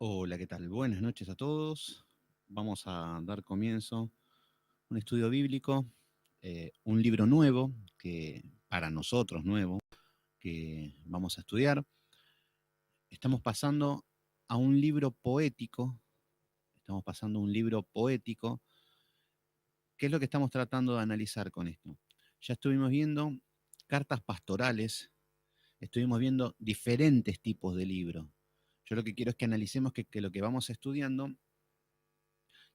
Hola, ¿qué tal? Buenas noches a todos. Vamos a dar comienzo a un estudio bíblico, un libro nuevo, que para nosotros nuevo, que vamos a estudiar. Estamos pasando a un libro poético, ¿Qué es lo que estamos tratando de analizar con esto? Ya estuvimos viendo cartas pastorales, estuvimos viendo diferentes tipos de libros. Yo lo que quiero es que analicemos que lo que vamos estudiando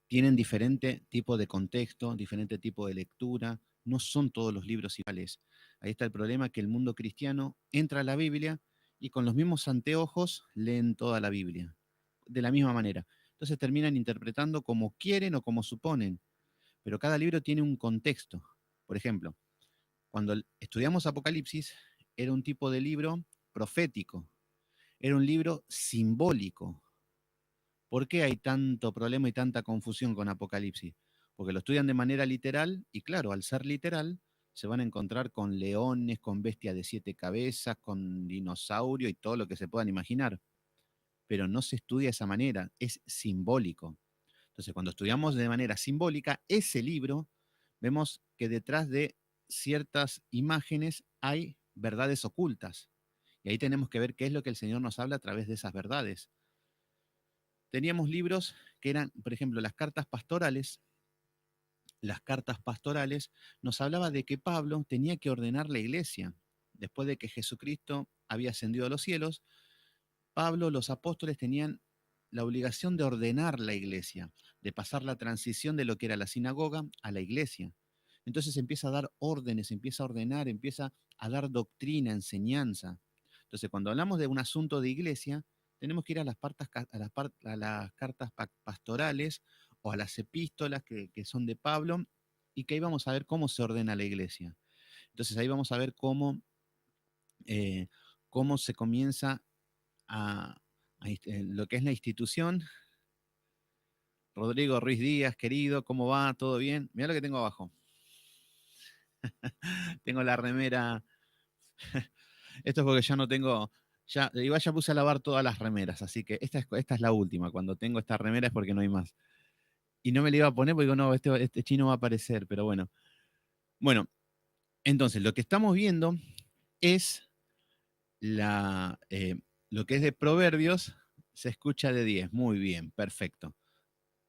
tienen diferente tipo de contexto, diferente tipo de lectura, no son todos los libros iguales. Ahí está el problema, que el mundo cristiano entra a la Biblia y con los mismos anteojos leen toda la Biblia, de la misma manera. Entonces terminan interpretando como quieren o como suponen, pero cada libro tiene un contexto. Por ejemplo, cuando estudiamos Apocalipsis, era un tipo de libro profético, era un libro simbólico. ¿Por qué hay tanto problema y tanta confusión con Apocalipsis? Porque lo estudian de manera literal y claro, al ser literal, se van a encontrar con leones, con bestias de 7 cabezas, con dinosaurio y todo lo que se puedan imaginar. Pero no se estudia de esa manera, es simbólico. Entonces, cuando estudiamos de manera simbólica ese libro, vemos que detrás de ciertas imágenes hay verdades ocultas. Y ahí tenemos que ver qué es lo que el Señor nos habla a través de esas verdades. Teníamos libros que eran, por ejemplo, las cartas pastorales. Las cartas pastorales nos hablaba de que Pablo tenía que ordenar la iglesia. Después de que Jesucristo había ascendido a los cielos, Pablo, los apóstoles tenían la obligación de ordenar la iglesia, de pasar la transición de lo que era la sinagoga a la iglesia. Entonces empieza a dar órdenes, empieza a ordenar, empieza a dar doctrina, enseñanza. Entonces, cuando hablamos de un asunto de iglesia, tenemos que ir a las cartas pastorales o a las epístolas que son de Pablo y que ahí vamos a ver cómo se ordena la iglesia. Entonces, ahí vamos a ver eh, cómo se comienza lo que es la institución. Rodrigo Ruiz Díaz, querido, ¿cómo va? ¿Todo bien? Mira lo que tengo abajo. Tengo la remera. Esto es porque ya no tengo. Ya, igual ya puse a lavar todas las remeras, así que esta es la última. Cuando tengo esta remera es porque no hay más. Y no me la iba a poner porque digo, no, este chino va a aparecer, pero bueno. Bueno, entonces lo que estamos viendo es lo que es de Proverbios, se escucha de 10. Muy bien, perfecto.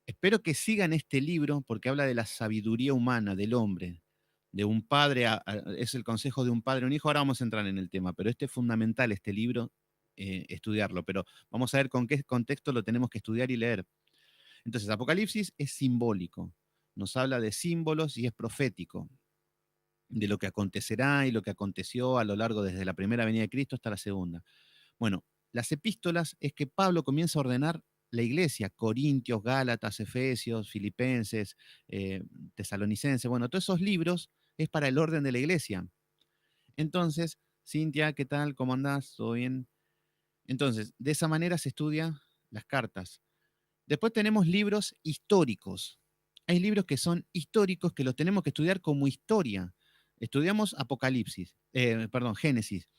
Espero que sigan este libro porque habla de la sabiduría humana del hombre, de un padre, es el consejo de un padre a un hijo. Ahora vamos a entrar en el tema, pero este es fundamental, este libro, estudiarlo. Pero vamos a ver con qué contexto lo tenemos que estudiar y leer. Entonces, Apocalipsis es simbólico, nos habla de símbolos y es profético, de lo que acontecerá y lo que aconteció a lo largo desde la primera venida de Cristo hasta la segunda. Bueno, las epístolas es que Pablo comienza a ordenar la iglesia, Corintios, Gálatas, Efesios, Filipenses, Tesalonicenses, bueno, todos esos libros es para el orden de la iglesia. Entonces, Cintia, ¿qué tal? ¿Cómo andás? ¿Todo bien? Entonces, de esa manera se estudia las cartas. Después tenemos libros históricos. Hay libros que son históricos que los tenemos que estudiar como historia. Estudiamos Génesis.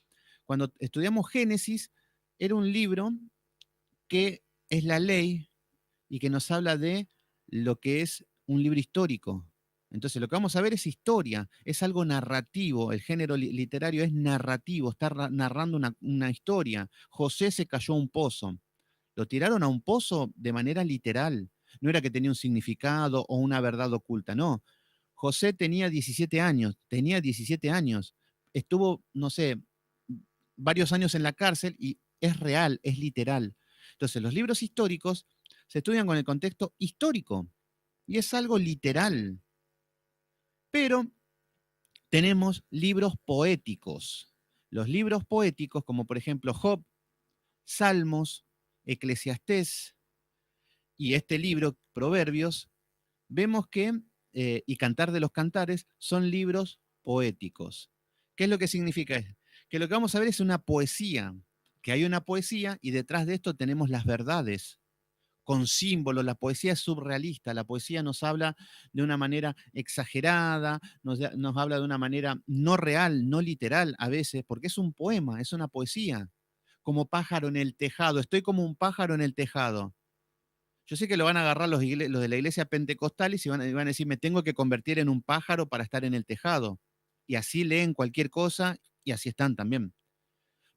Cuando estudiamos Génesis, era un libro que es la ley y que nos habla de lo que es un libro histórico. Entonces, lo que vamos a ver es historia, es algo narrativo. El género literario es narrativo, está narrando una historia. José se cayó a un pozo. Lo tiraron a un pozo de manera literal. No era que tenía un significado o una verdad oculta, no. José tenía 17 años. Estuvo, no sé, varios años en la cárcel y es real, es literal. Entonces, los libros históricos se estudian con el contexto histórico y es algo literal. Pero tenemos libros poéticos. Los libros poéticos, como por ejemplo Job, Salmos, Eclesiastés y este libro, Proverbios, vemos que, y Cantar de los Cantares, son libros poéticos. ¿Qué es lo que significa? Que lo que vamos a ver es una poesía, que hay una poesía y detrás de esto tenemos las verdades con símbolos. La poesía es surrealista, la poesía nos habla de una manera exagerada, nos habla de una manera no real, no literal a veces, porque es un poema, es una poesía. como pájaro en el tejado, estoy como un pájaro en el tejado. Yo sé que lo van a agarrar los de la iglesia pentecostal y van a decir, me tengo que convertir en un pájaro para estar en el tejado. Y así leen cualquier cosa y así están también.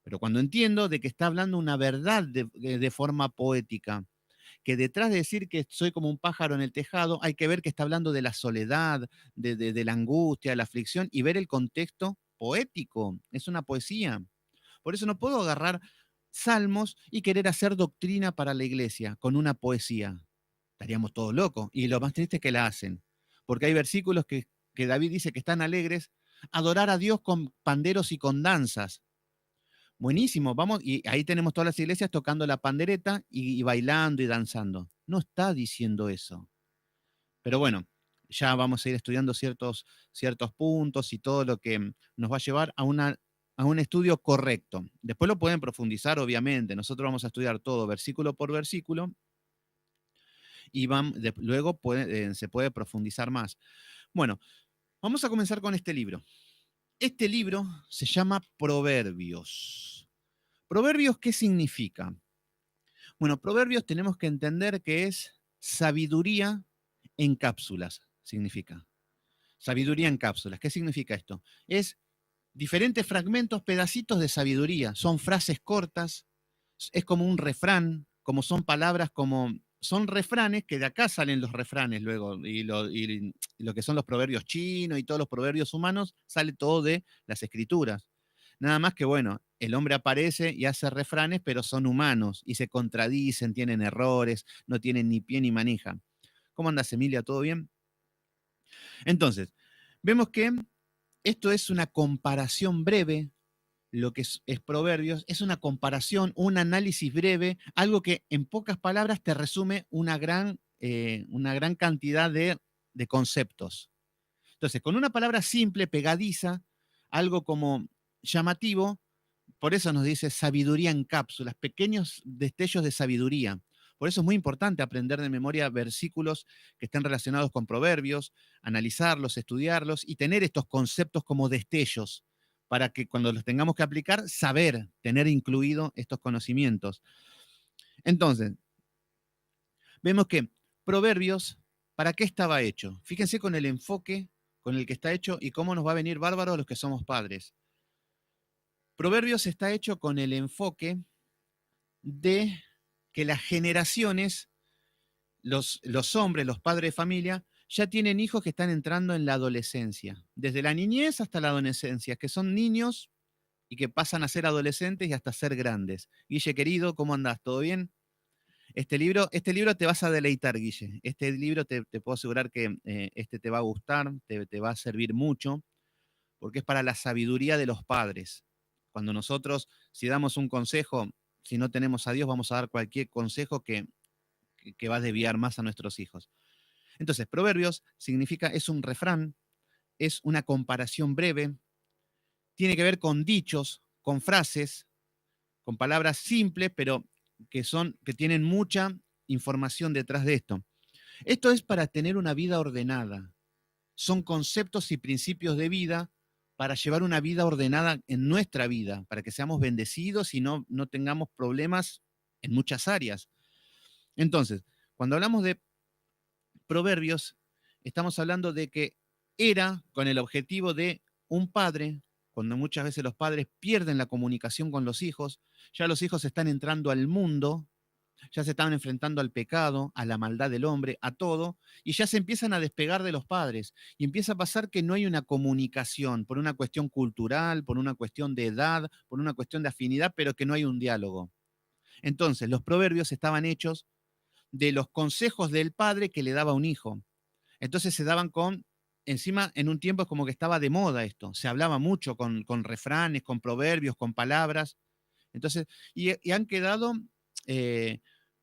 Pero cuando entiendo de que está hablando una verdad de forma poética, que detrás de decir que soy como un pájaro en el tejado, hay que ver que está hablando de la soledad, de la angustia, de la aflicción y ver el contexto poético. Es una poesía. Por eso no puedo agarrar salmos y querer hacer doctrina para la iglesia con una poesía. Estaríamos todos locos. Y lo más triste es que la hacen. Porque hay versículos que David dice que están alegres, adorar a Dios con panderos y con danzas. Buenísimo, vamos, y ahí tenemos todas las iglesias tocando la pandereta y bailando y danzando. No está diciendo eso. Pero bueno, ya vamos a ir estudiando ciertos puntos y todo lo que nos va a llevar a un estudio correcto. Después lo pueden profundizar, obviamente. Nosotros vamos a estudiar todo versículo por versículo y luego se puede profundizar más. Bueno, vamos a comenzar con este libro. Este libro se llama Proverbios. ¿Proverbios qué significa? Bueno, Proverbios tenemos que entender que es sabiduría en cápsulas, significa. Sabiduría en cápsulas. ¿Qué significa esto? Es diferentes fragmentos, pedacitos de sabiduría. Son frases cortas, es como un refrán, como son palabras como... Son refranes, que de acá salen los refranes luego, y lo que son los proverbios chinos y todos los proverbios humanos, sale todo de las escrituras. Nada más que, bueno, el hombre aparece y hace refranes, pero son humanos y se contradicen, tienen errores, no tienen ni pie ni manija. ¿Cómo andas, Emilia? ¿Todo bien? Entonces, vemos que esto es una comparación breve, lo que es Proverbios, es una comparación, un análisis breve, algo que en pocas palabras te resume una gran cantidad de conceptos. Entonces, con una palabra simple, pegadiza, algo como llamativo, por eso nos dice sabiduría en cápsulas, pequeños destellos de sabiduría. Por eso es muy importante aprender de memoria versículos que estén relacionados con proverbios, analizarlos, estudiarlos y tener estos conceptos como destellos para que cuando los tengamos que aplicar, saber, tener incluido estos conocimientos. Entonces, vemos que proverbios, ¿para qué estaba hecho? Fíjense con el enfoque con el que está hecho y cómo nos va a venir bárbaro a los que somos padres. Proverbios está hecho con el enfoque de que las generaciones, los hombres, los padres de familia, ya tienen hijos que están entrando en la adolescencia, desde la niñez hasta la adolescencia, que son niños y que pasan a ser adolescentes y hasta ser grandes. Guille, querido, ¿cómo andás? ¿Todo bien? Este libro te vas a deleitar, Guille. Este libro te puedo asegurar que este te va a gustar, te va a servir mucho, porque es para la sabiduría de los padres. Cuando nosotros, si damos un consejo, si no tenemos a Dios, vamos a dar cualquier consejo que va a desviar más a nuestros hijos. Entonces, proverbios significa, es un refrán, es una comparación breve, tiene que ver con dichos, con frases, con palabras simples, pero que tienen mucha información detrás de esto. Esto es para tener una vida ordenada. Son conceptos y principios de vida para llevar una vida ordenada en nuestra vida, para que seamos bendecidos y no tengamos problemas en muchas áreas. Entonces, cuando hablamos de proverbios, estamos hablando de que era con el objetivo de un padre, cuando muchas veces los padres pierden la comunicación con los hijos, ya los hijos están entrando al mundo, ya se estaban enfrentando al pecado, a la maldad del hombre, a todo, y ya se empiezan a despegar de los padres. Y empieza a pasar que no hay una comunicación por una cuestión cultural, por una cuestión de edad, por una cuestión de afinidad, pero que no hay un diálogo. Entonces, los proverbios estaban hechos de los consejos del padre que le daba a un hijo. Entonces se daban encima en un tiempo es como que estaba de moda esto, se hablaba mucho con refranes, con proverbios, con palabras. Entonces, y han quedado eh,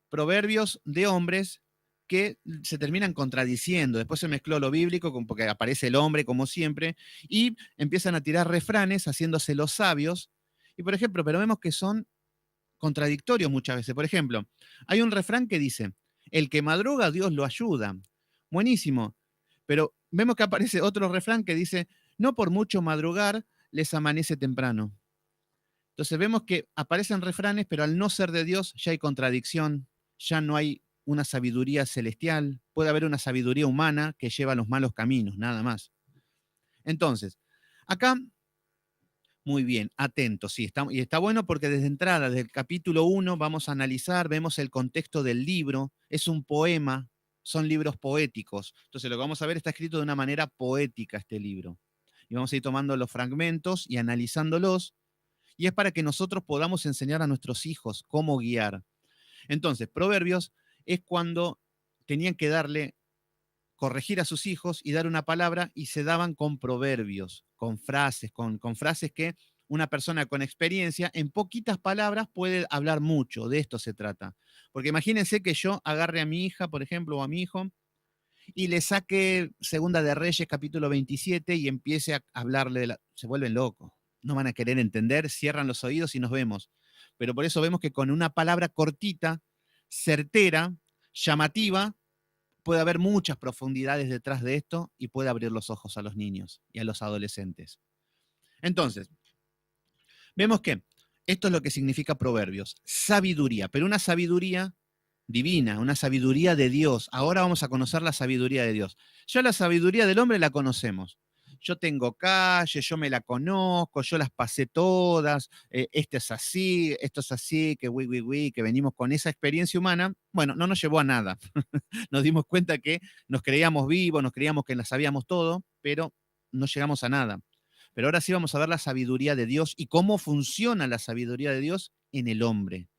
proverbios de hombres que se terminan contradiciendo. Después se mezcló lo bíblico, porque aparece el hombre como siempre, y empiezan a tirar refranes haciéndose los sabios. Y por ejemplo, pero vemos que son contradictorios muchas veces. Por ejemplo, hay un refrán que dice, el que madruga, Dios lo ayuda. Buenísimo. Pero vemos que aparece otro refrán que dice, no por mucho madrugar les amanece temprano. Entonces vemos que aparecen refranes, pero al no ser de Dios ya hay contradicción, ya no hay una sabiduría celestial, puede haber una sabiduría humana que lleva a los malos caminos, nada más. Entonces, acá, muy bien, atentos, sí, y está bueno porque desde entrada, desde el capítulo 1, vamos a analizar, vemos el contexto del libro, es un poema, son libros poéticos. Entonces, lo que vamos a ver está escrito de una manera poética este libro. Y vamos a ir tomando los fragmentos y analizándolos, y es para que nosotros podamos enseñar a nuestros hijos cómo guiar. Entonces, Proverbios es cuando tenían que corregir a sus hijos y dar una palabra y se daban con proverbios, con frases que una persona con experiencia en poquitas palabras puede hablar mucho. De esto se trata. Porque imagínense que yo agarre a mi hija, por ejemplo, o a mi hijo, y le saque Segunda de Reyes, capítulo 27, y empiece a hablarle se vuelven locos. No van a querer entender, cierran los oídos y nos vemos. Pero por eso vemos que con una palabra cortita, certera, llamativa, puede haber muchas profundidades detrás de esto y puede abrir los ojos a los niños y a los adolescentes. Entonces, vemos que esto es lo que significa proverbios, sabiduría, pero una sabiduría divina, una sabiduría de Dios. Ahora vamos a conocer la sabiduría de Dios. Ya la sabiduría del hombre la conocemos. Yo tengo calle, yo me la conozco, yo las pasé todas, este es así, esto es así, que venimos con esa experiencia humana. Bueno, no nos llevó a nada. Nos dimos cuenta que nos creíamos vivos, nos creíamos que las sabíamos todo, pero no llegamos a nada. Pero ahora sí vamos a ver la sabiduría de Dios y cómo funciona la sabiduría de Dios en el hombre.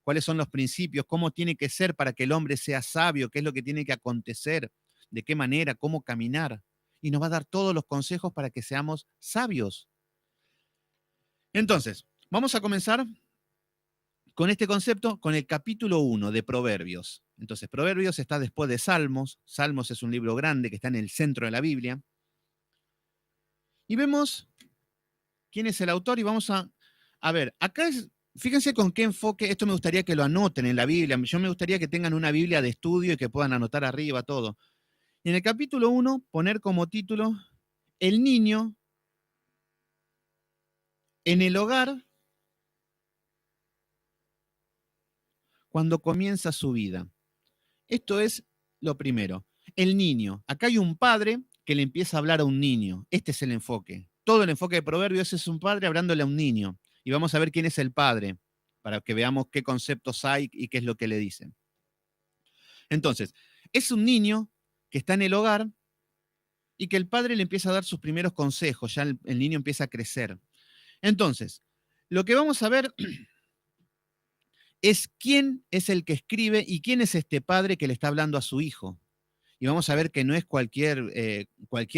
Cuáles son los principios, cómo tiene que ser para que el hombre sea sabio, qué es lo que tiene que acontecer, de qué manera, cómo caminar. Y nos va a dar todos los consejos para que seamos sabios. Entonces, vamos a comenzar con este concepto, con el capítulo 1 de Proverbios. Entonces, Proverbios está después de Salmos. Salmos es un libro grande que está en el centro de la Biblia. Y vemos quién es el autor y vamos a ver, acá fíjense con qué enfoque, esto me gustaría que lo anoten en la Biblia, yo me gustaría que tengan una Biblia de estudio y que puedan anotar arriba todo. Y en el capítulo 1, poner como título, el niño en el hogar cuando comienza su vida. Esto es lo primero. El niño. Acá hay un padre que le empieza a hablar a un niño. Este es el enfoque. Todo el enfoque de Proverbios es un padre hablándole a un niño. Y vamos a ver quién es el padre, para que veamos qué conceptos hay y qué es lo que le dicen. Entonces, es un niño que está en el hogar y que el padre le empieza a dar sus primeros consejos. Ya el niño empieza a crecer. Entonces, lo que vamos a ver es quién es el que escribe y quién es este padre que le está hablando a su hijo. Y vamos a ver que no es cualquier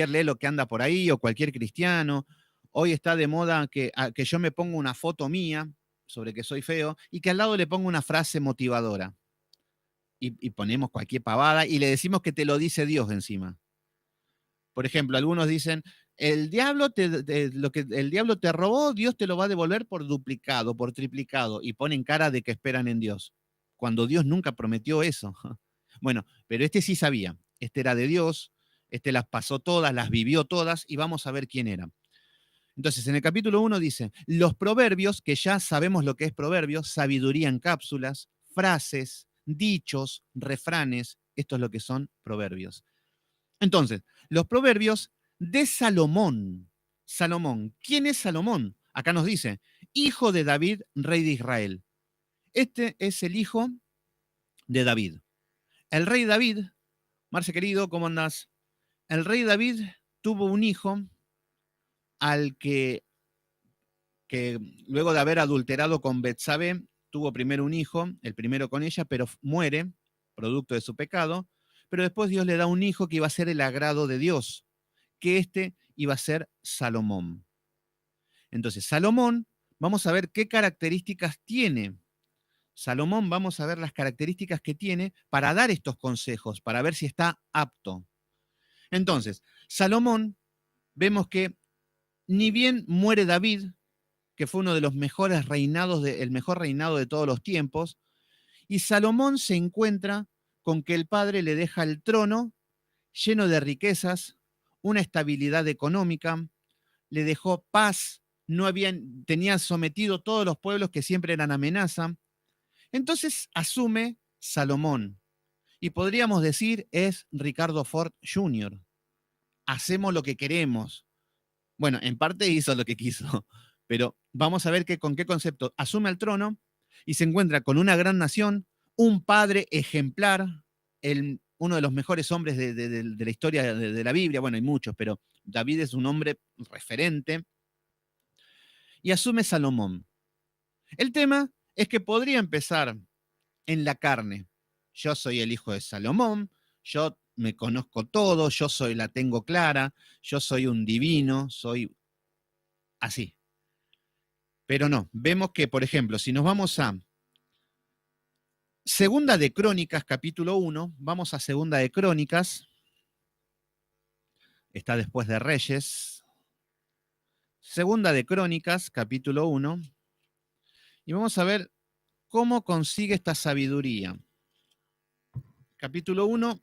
lelo que anda por ahí o cualquier cristiano. Hoy está de moda que yo me pongo una foto mía sobre que soy feo y que al lado le pongo una frase motivadora. Y ponemos cualquier pavada y le decimos que te lo dice Dios encima. Por ejemplo, algunos dicen, lo que el diablo te robó, Dios te lo va a devolver por duplicado, por triplicado, y ponen cara de que esperan en Dios, cuando Dios nunca prometió eso. Bueno, pero este sí sabía, este era de Dios, este las pasó todas, las vivió todas, y vamos a ver quién era. Entonces, en el capítulo 1 dice, los proverbios, que ya sabemos lo que es proverbios, sabiduría en cápsulas, frases, dichos, refranes, esto es lo que son proverbios. Entonces, los proverbios de Salomón. Salomón, ¿quién es Salomón? Acá nos dice, hijo de David, rey de Israel. Este es el hijo de David. El rey David, Marce querido, ¿cómo andás? El rey David tuvo un hijo al que luego de haber adulterado con Betsabé, tuvo primero un hijo, el primero con ella, pero muere, producto de su pecado, pero después Dios le da un hijo que iba a ser el agrado de Dios, que este iba a ser Salomón. Entonces, Salomón, vamos a ver qué características tiene. Salomón, vamos a ver las características que tiene para dar estos consejos, para ver si está apto. Entonces, Salomón, vemos que ni bien muere David, que fue uno de los mejores reinados, el mejor reinado de todos los tiempos, y Salomón se encuentra con que el padre le deja el trono lleno de riquezas, una estabilidad económica, le dejó paz, tenía sometido todos los pueblos que siempre eran amenaza. Entonces asume Salomón. Y podríamos decir es Ricardo Ford Jr. Hacemos lo que queremos. Bueno, en parte hizo lo que quiso, pero vamos a ver con qué concepto asume el trono y se encuentra con una gran nación, un padre ejemplar, uno de los mejores hombres de la historia de la Biblia. Bueno, hay muchos, pero David es un hombre referente, y asume Salomón. El tema es que podría empezar en la carne. Yo soy el hijo de Salomón, yo me conozco todo, la tengo clara, yo soy un divino, soy así. Pero no, vemos que, por ejemplo, si nos vamos a Segunda de Crónicas, capítulo 1, vamos a Segunda de Crónicas, está después de Reyes. Segunda de Crónicas, capítulo 1, y vamos a ver cómo consigue esta sabiduría. Capítulo 1,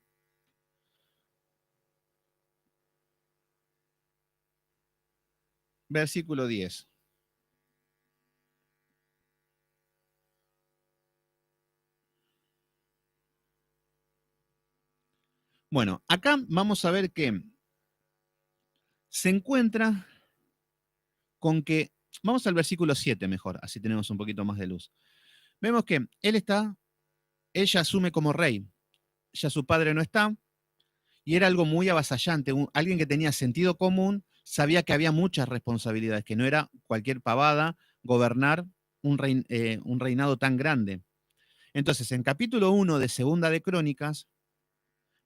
versículo 10. Bueno, acá vamos a ver que se encuentra con que, vamos al versículo 7 mejor, así tenemos un poquito más de luz. Vemos que ella asume como rey, ya su padre no está, y era algo muy avasallante, alguien que tenía sentido común, sabía que había muchas responsabilidades, que no era cualquier pavada gobernar un reinado tan grande. Entonces, en capítulo 1 de Segunda de Crónicas,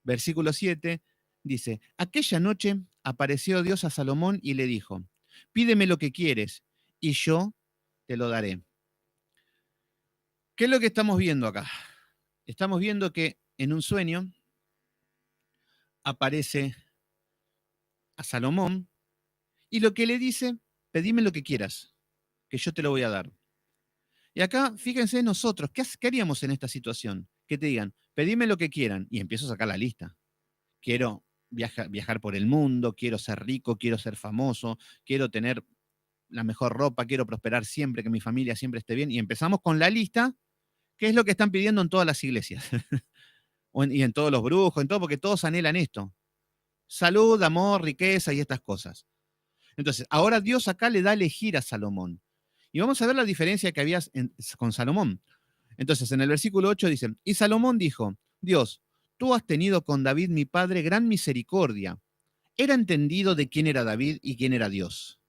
versículo 7, dice, aquella noche apareció Dios a Salomón y le dijo, pídeme lo que quieres y yo te lo daré. ¿Qué es lo que estamos viendo acá? Estamos viendo que en un sueño aparece a Salomón y lo que le dice, pedime lo que quieras, que yo te lo voy a dar. Y acá, fíjense nosotros, ¿qué haríamos en esta situación? Que te digan, pedime lo que quieran, y empiezo a sacar la lista. Quiero viajar por el mundo, quiero ser rico, quiero ser famoso, quiero tener la mejor ropa, quiero prosperar siempre, que mi familia siempre esté bien. Y empezamos con la lista, que es lo que están pidiendo en todas las iglesias. Y en todos los brujos, en todo, porque todos anhelan esto. Salud, amor, riqueza y estas cosas. Entonces, ahora Dios acá le da a elegir a Salomón. Y vamos a ver la diferencia que había con Salomón. Entonces, en el versículo 8 dice, y Salomón dijo, Dios, tú has tenido con David mi padre gran misericordia. Era entendido de quién era David y quién era Dios.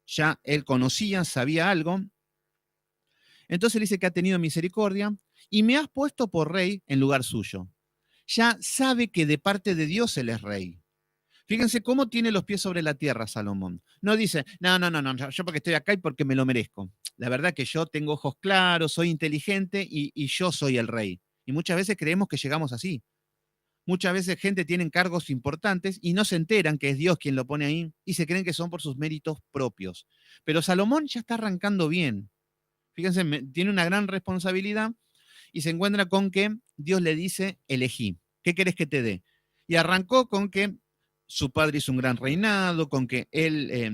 Ya él conocía, sabía algo. Entonces dice que ha tenido misericordia y me has puesto por rey en lugar suyo. Ya sabe que de parte de Dios él es rey. Fíjense cómo tiene los pies sobre la tierra Salomón. No dice, no, yo porque estoy acá y porque me lo merezco. La verdad que yo tengo ojos claros, soy inteligente y yo soy el rey. Y muchas veces creemos que llegamos así. Muchas veces gente tiene cargos importantes y no se enteran que es Dios quien lo pone ahí y se creen que son por sus méritos propios. Pero Salomón ya está arrancando bien. Fíjense, tiene una gran responsabilidad y se encuentra con que Dios le dice, elegí, ¿qué querés que te dé? Y arrancó con que su padre hizo un gran reinado, con que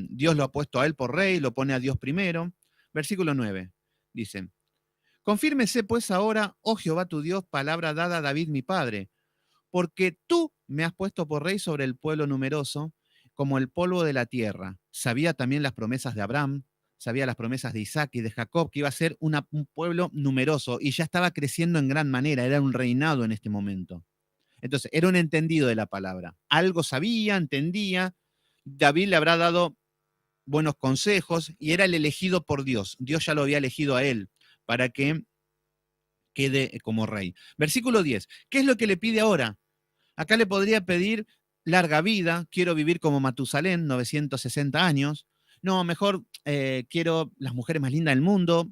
Dios lo ha puesto a él por rey, lo pone a Dios primero. Versículo 9, dice, confírmese pues ahora, oh Jehová tu Dios, palabra dada a David mi padre, porque tú me has puesto por rey sobre el pueblo numeroso, como el polvo de la tierra. Sabía también las promesas de Abraham, sabía las promesas de Isaac y de Jacob, que iba a ser un pueblo numeroso, y ya estaba creciendo en gran manera, era un reinado en este momento. Entonces, era un entendido de la palabra. Algo sabía, entendía. David le habrá dado buenos consejos y era el elegido por Dios. Dios ya lo había elegido a él para que quede como rey. Versículo 10. ¿Qué es lo que le pide ahora? Acá le podría pedir larga vida, quiero vivir como Matusalén, 960 años. No, mejor quiero las mujeres más lindas del mundo.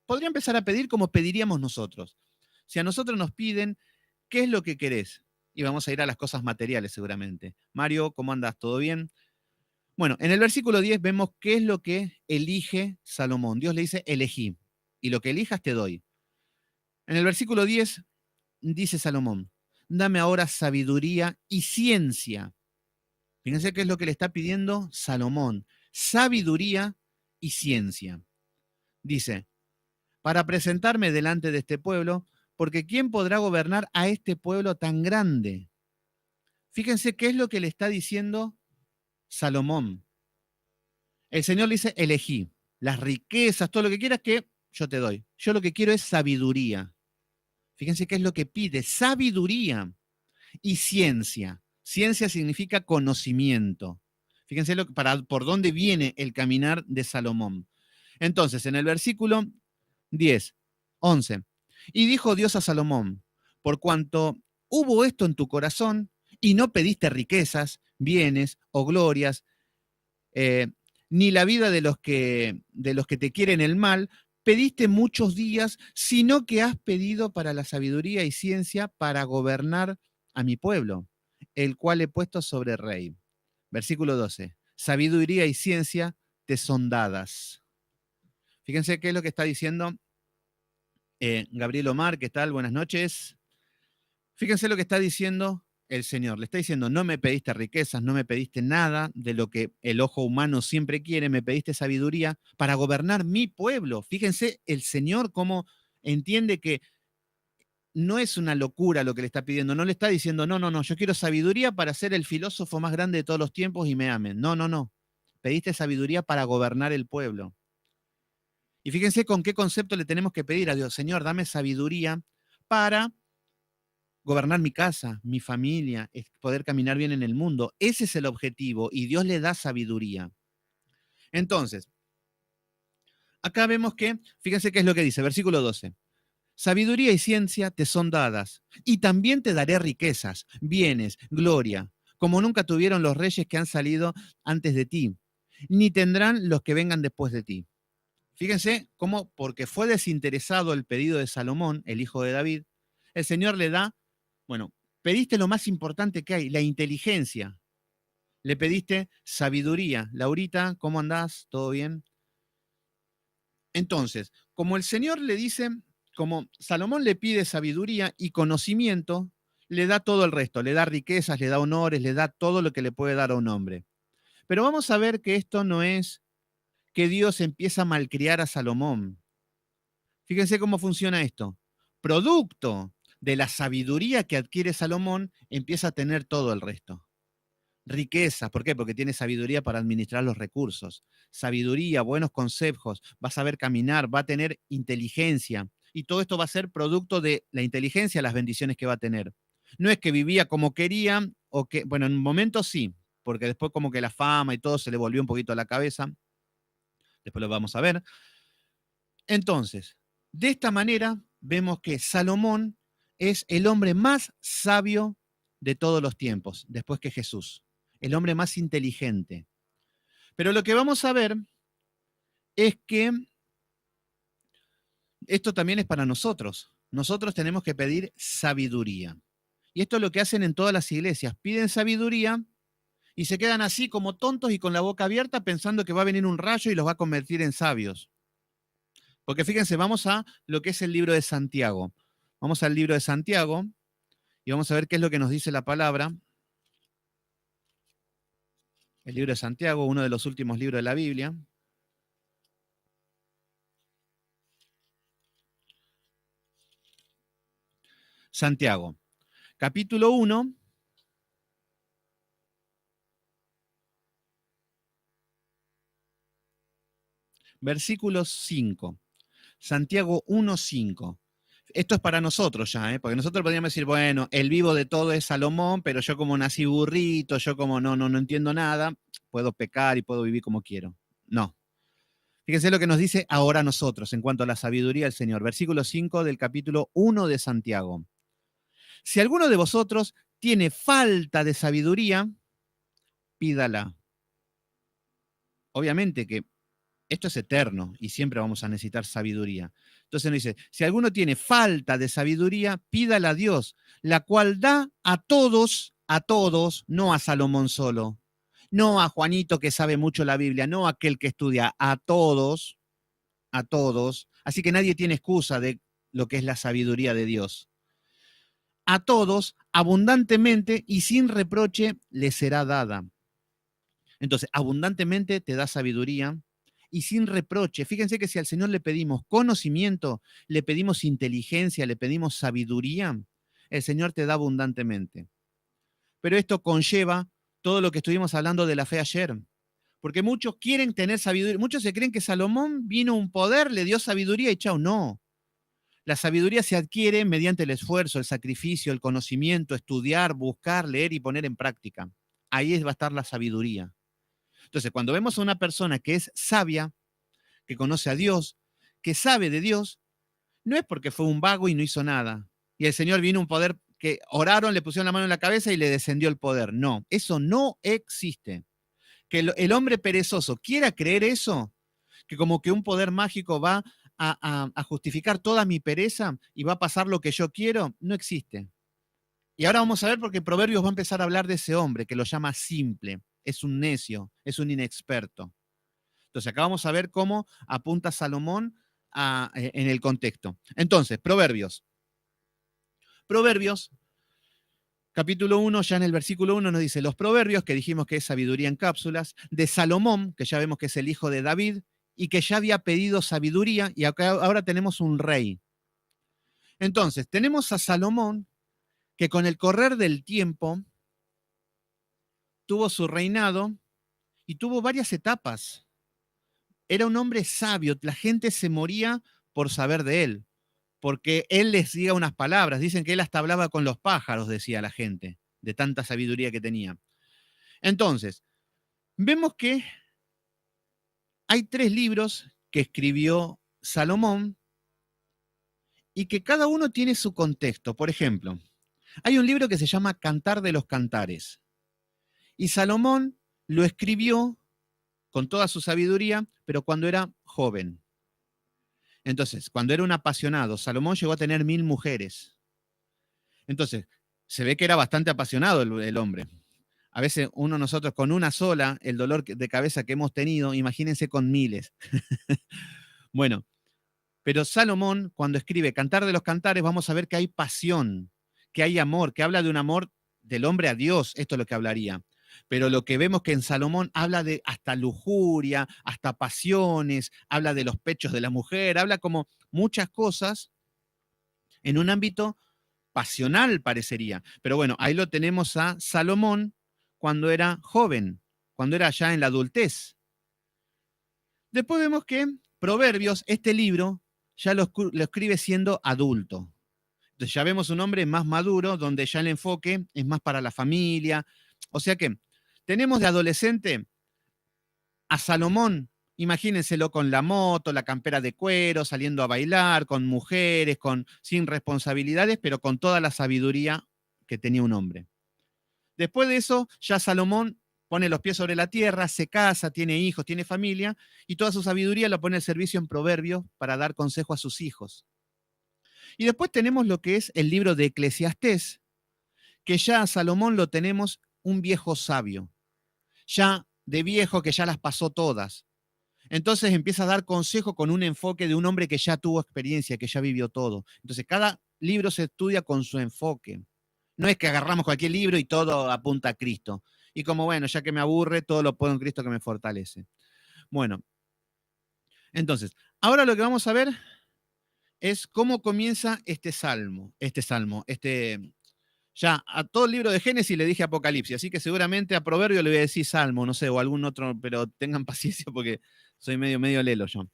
Podría empezar a pedir como pediríamos nosotros. Si a nosotros nos piden, ¿qué es lo que querés? Y vamos a ir a las cosas materiales seguramente. Mario, ¿cómo andas? ¿Todo bien? Bueno, en el versículo 10 vemos qué es lo que elige Salomón. Dios le dice, elegí, y lo que elijas te doy. En el versículo 10 dice Salomón, dame ahora sabiduría y ciencia. Fíjense qué es lo que le está pidiendo Salomón. Sabiduría y ciencia. Dice, para presentarme delante de este pueblo, porque ¿quién podrá gobernar a este pueblo tan grande? Fíjense qué es lo que le está diciendo Salomón. El Señor le dice, elegí las riquezas, todo lo que quieras que yo te doy. Yo lo que quiero es sabiduría. Fíjense qué es lo que pide, sabiduría y ciencia. Ciencia significa conocimiento. Fíjense por dónde viene el caminar de Salomón. Entonces, en el versículo 10, 11, y dijo Dios a Salomón, por cuanto hubo esto en tu corazón y no pediste riquezas, bienes o glorias, eh, ni la vida de los que te quieren el mal, pediste muchos días, sino que has pedido para la sabiduría y ciencia para gobernar a mi pueblo, el cual he puesto sobre rey. Versículo 12. Sabiduría y ciencia te son dadas. Fíjense qué es lo que está diciendo Gabriel Omar, ¿qué tal? Buenas noches. Fíjense lo que está diciendo el Señor. Le está diciendo, no me pediste riquezas, no me pediste nada de lo que el ojo humano siempre quiere, me pediste sabiduría para gobernar mi pueblo. Fíjense el Señor cómo entiende que no es una locura lo que le está pidiendo. No le está diciendo, no, no, no, yo quiero sabiduría para ser el filósofo más grande de todos los tiempos y me amen. No, no, no. Pediste sabiduría para gobernar el pueblo. Y fíjense con qué concepto le tenemos que pedir a Dios. Señor, dame sabiduría para gobernar mi casa, mi familia, es poder caminar bien en el mundo. Ese es el objetivo y Dios le da sabiduría. Entonces, acá vemos que, fíjense qué es lo que dice, versículo 12. Sabiduría y ciencia te son dadas, y también te daré riquezas, bienes, gloria, como nunca tuvieron los reyes que han salido antes de ti, ni tendrán los que vengan después de ti. Fíjense cómo, porque fue desinteresado el pedido de Salomón, el hijo de David, el Señor le da, bueno, pediste lo más importante que hay, la inteligencia. Le pediste sabiduría. Laurita, ¿cómo andás? ¿Todo bien? Entonces, como el Señor le dice, como Salomón le pide sabiduría y conocimiento, le da todo el resto, le da riquezas, le da honores, le da todo lo que le puede dar a un hombre. Pero vamos a ver que esto no es que Dios empieza a malcriar a Salomón. Fíjense cómo funciona esto. Producto de la sabiduría que adquiere Salomón, empieza a tener todo el resto. Riqueza, ¿por qué? Porque tiene sabiduría para administrar los recursos. Sabiduría, buenos consejos, va a saber caminar, va a tener inteligencia. Y todo esto va a ser producto de la inteligencia, las bendiciones que va a tener. No es que vivía como quería, o que, bueno, en un momento sí, porque después como que la fama y todo se le volvió un poquito a la cabeza. Después lo vamos a ver. Entonces, de esta manera vemos que Salomón es el hombre más sabio de todos los tiempos, después que Jesús, el hombre más inteligente. Pero lo que vamos a ver es que esto también es para nosotros. Nosotros tenemos que pedir sabiduría. Y esto es lo que hacen en todas las iglesias. Piden sabiduría y se quedan así como tontos y con la boca abierta pensando que va a venir un rayo y los va a convertir en sabios. Porque fíjense, vamos a lo que es el libro de Santiago. Vamos al libro de Santiago y vamos a ver qué es lo que nos dice la palabra. El libro de Santiago, uno de los últimos libros de la Biblia. Santiago, capítulo 1, versículo 5. Santiago 1:5. Esto es para nosotros ya, porque nosotros podríamos decir, bueno, el vivo de todo es Salomón, pero yo como nací burrito, yo como no entiendo nada, puedo pecar y puedo vivir como quiero. No. Fíjense lo que nos dice ahora nosotros en cuanto a la sabiduría del Señor. Versículo 5 del capítulo 1 de Santiago. Si alguno de vosotros tiene falta de sabiduría, pídala. Obviamente que esto es eterno y siempre vamos a necesitar sabiduría. Entonces nos dice, si alguno tiene falta de sabiduría, pídala a Dios, la cual da a todos, no a Salomón solo, no a Juanito que sabe mucho la Biblia, no a aquel que estudia, a todos, a todos. Así que nadie tiene excusa de lo que es la sabiduría de Dios. A todos, abundantemente y sin reproche, les será dada. Entonces, abundantemente te da sabiduría, y sin reproche. Fíjense que si al Señor le pedimos conocimiento, le pedimos inteligencia, le pedimos sabiduría, el Señor te da abundantemente. Pero esto conlleva todo lo que estuvimos hablando de la fe ayer. Porque muchos quieren tener sabiduría, muchos se creen que Salomón vino un poder, le dio sabiduría y chao. No. La sabiduría se adquiere mediante el esfuerzo, el sacrificio, el conocimiento, estudiar, buscar, leer y poner en práctica. Ahí va a estar la sabiduría. Entonces, cuando vemos a una persona que es sabia, que conoce a Dios, que sabe de Dios, no es porque fue un vago y no hizo nada. Y el Señor vino un poder que oraron, le pusieron la mano en la cabeza y le descendió el poder. No, eso no existe. Que el hombre perezoso quiera creer eso, que como que un poder mágico va a justificar toda mi pereza y va a pasar lo que yo quiero, no existe. Y ahora vamos a ver porque Proverbios va a empezar a hablar de ese hombre que lo llama simple, es un necio, es un inexperto. Entonces acá vamos a ver cómo apunta Salomón en el contexto. Entonces, Proverbios. Proverbios, capítulo 1, ya en el versículo 1 nos dice, los proverbios, que dijimos que es sabiduría en cápsulas, de Salomón, que ya vemos que es el hijo de David, y que ya había pedido sabiduría, y acá ahora tenemos un rey. Entonces, tenemos a Salomón, que con el correr del tiempo tuvo su reinado y tuvo varias etapas. Era un hombre sabio, la gente se moría por saber de él, porque él les decía unas palabras, dicen que él hasta hablaba con los pájaros, decía la gente, de tanta sabiduría que tenía. Entonces, vemos que hay 3 libros que escribió Salomón y que cada uno tiene su contexto. Por ejemplo, hay un libro que se llama Cantar de los Cantares y Salomón lo escribió con toda su sabiduría, pero cuando era joven. Entonces, cuando era un apasionado, Salomón llegó a tener 1000 mujeres. Entonces, se ve que era bastante apasionado el hombre. A veces nosotros con una sola, el dolor de cabeza que hemos tenido, imagínense con miles. Bueno, pero Salomón, cuando escribe Cantar de los Cantares, vamos a ver que hay pasión, que hay amor, que habla de un amor del hombre a Dios, esto es lo que hablaría. Pero lo que vemos que en Salomón habla de hasta lujuria, hasta pasiones, habla de los pechos de la mujer, habla como muchas cosas en un ámbito pasional parecería. Pero bueno, ahí lo tenemos a Salomón cuando era joven, cuando era ya en la adultez. Después vemos que Proverbios, este libro, ya lo escribe siendo adulto. Entonces ya vemos un hombre más maduro, donde ya el enfoque es más para la familia. O sea que tenemos de adolescente a Salomón, imagínenselo con la moto, la campera de cuero, saliendo a bailar, con mujeres, sin responsabilidades, pero con toda la sabiduría que tenía un hombre. Después de eso, ya Salomón pone los pies sobre la tierra, se casa, tiene hijos, tiene familia, y toda su sabiduría la pone al servicio en Proverbios para dar consejo a sus hijos. Y después tenemos lo que es el libro de Eclesiastés, que ya a Salomón lo tenemos un viejo sabio, ya de viejo que ya las pasó todas. Entonces empieza a dar consejo con un enfoque de un hombre que ya tuvo experiencia, que ya vivió todo. Entonces cada libro se estudia con su enfoque. No es que agarramos cualquier libro y todo apunta a Cristo. Y como, bueno, ya que me aburre, todo lo puedo en Cristo que me fortalece. Bueno, entonces, ahora lo que vamos a ver es cómo comienza ya a todo el libro de Génesis le dije Apocalipsis, así que seguramente a Proverbio le voy a decir Salmo, no sé, o algún otro, pero tengan paciencia porque soy medio lelo yo.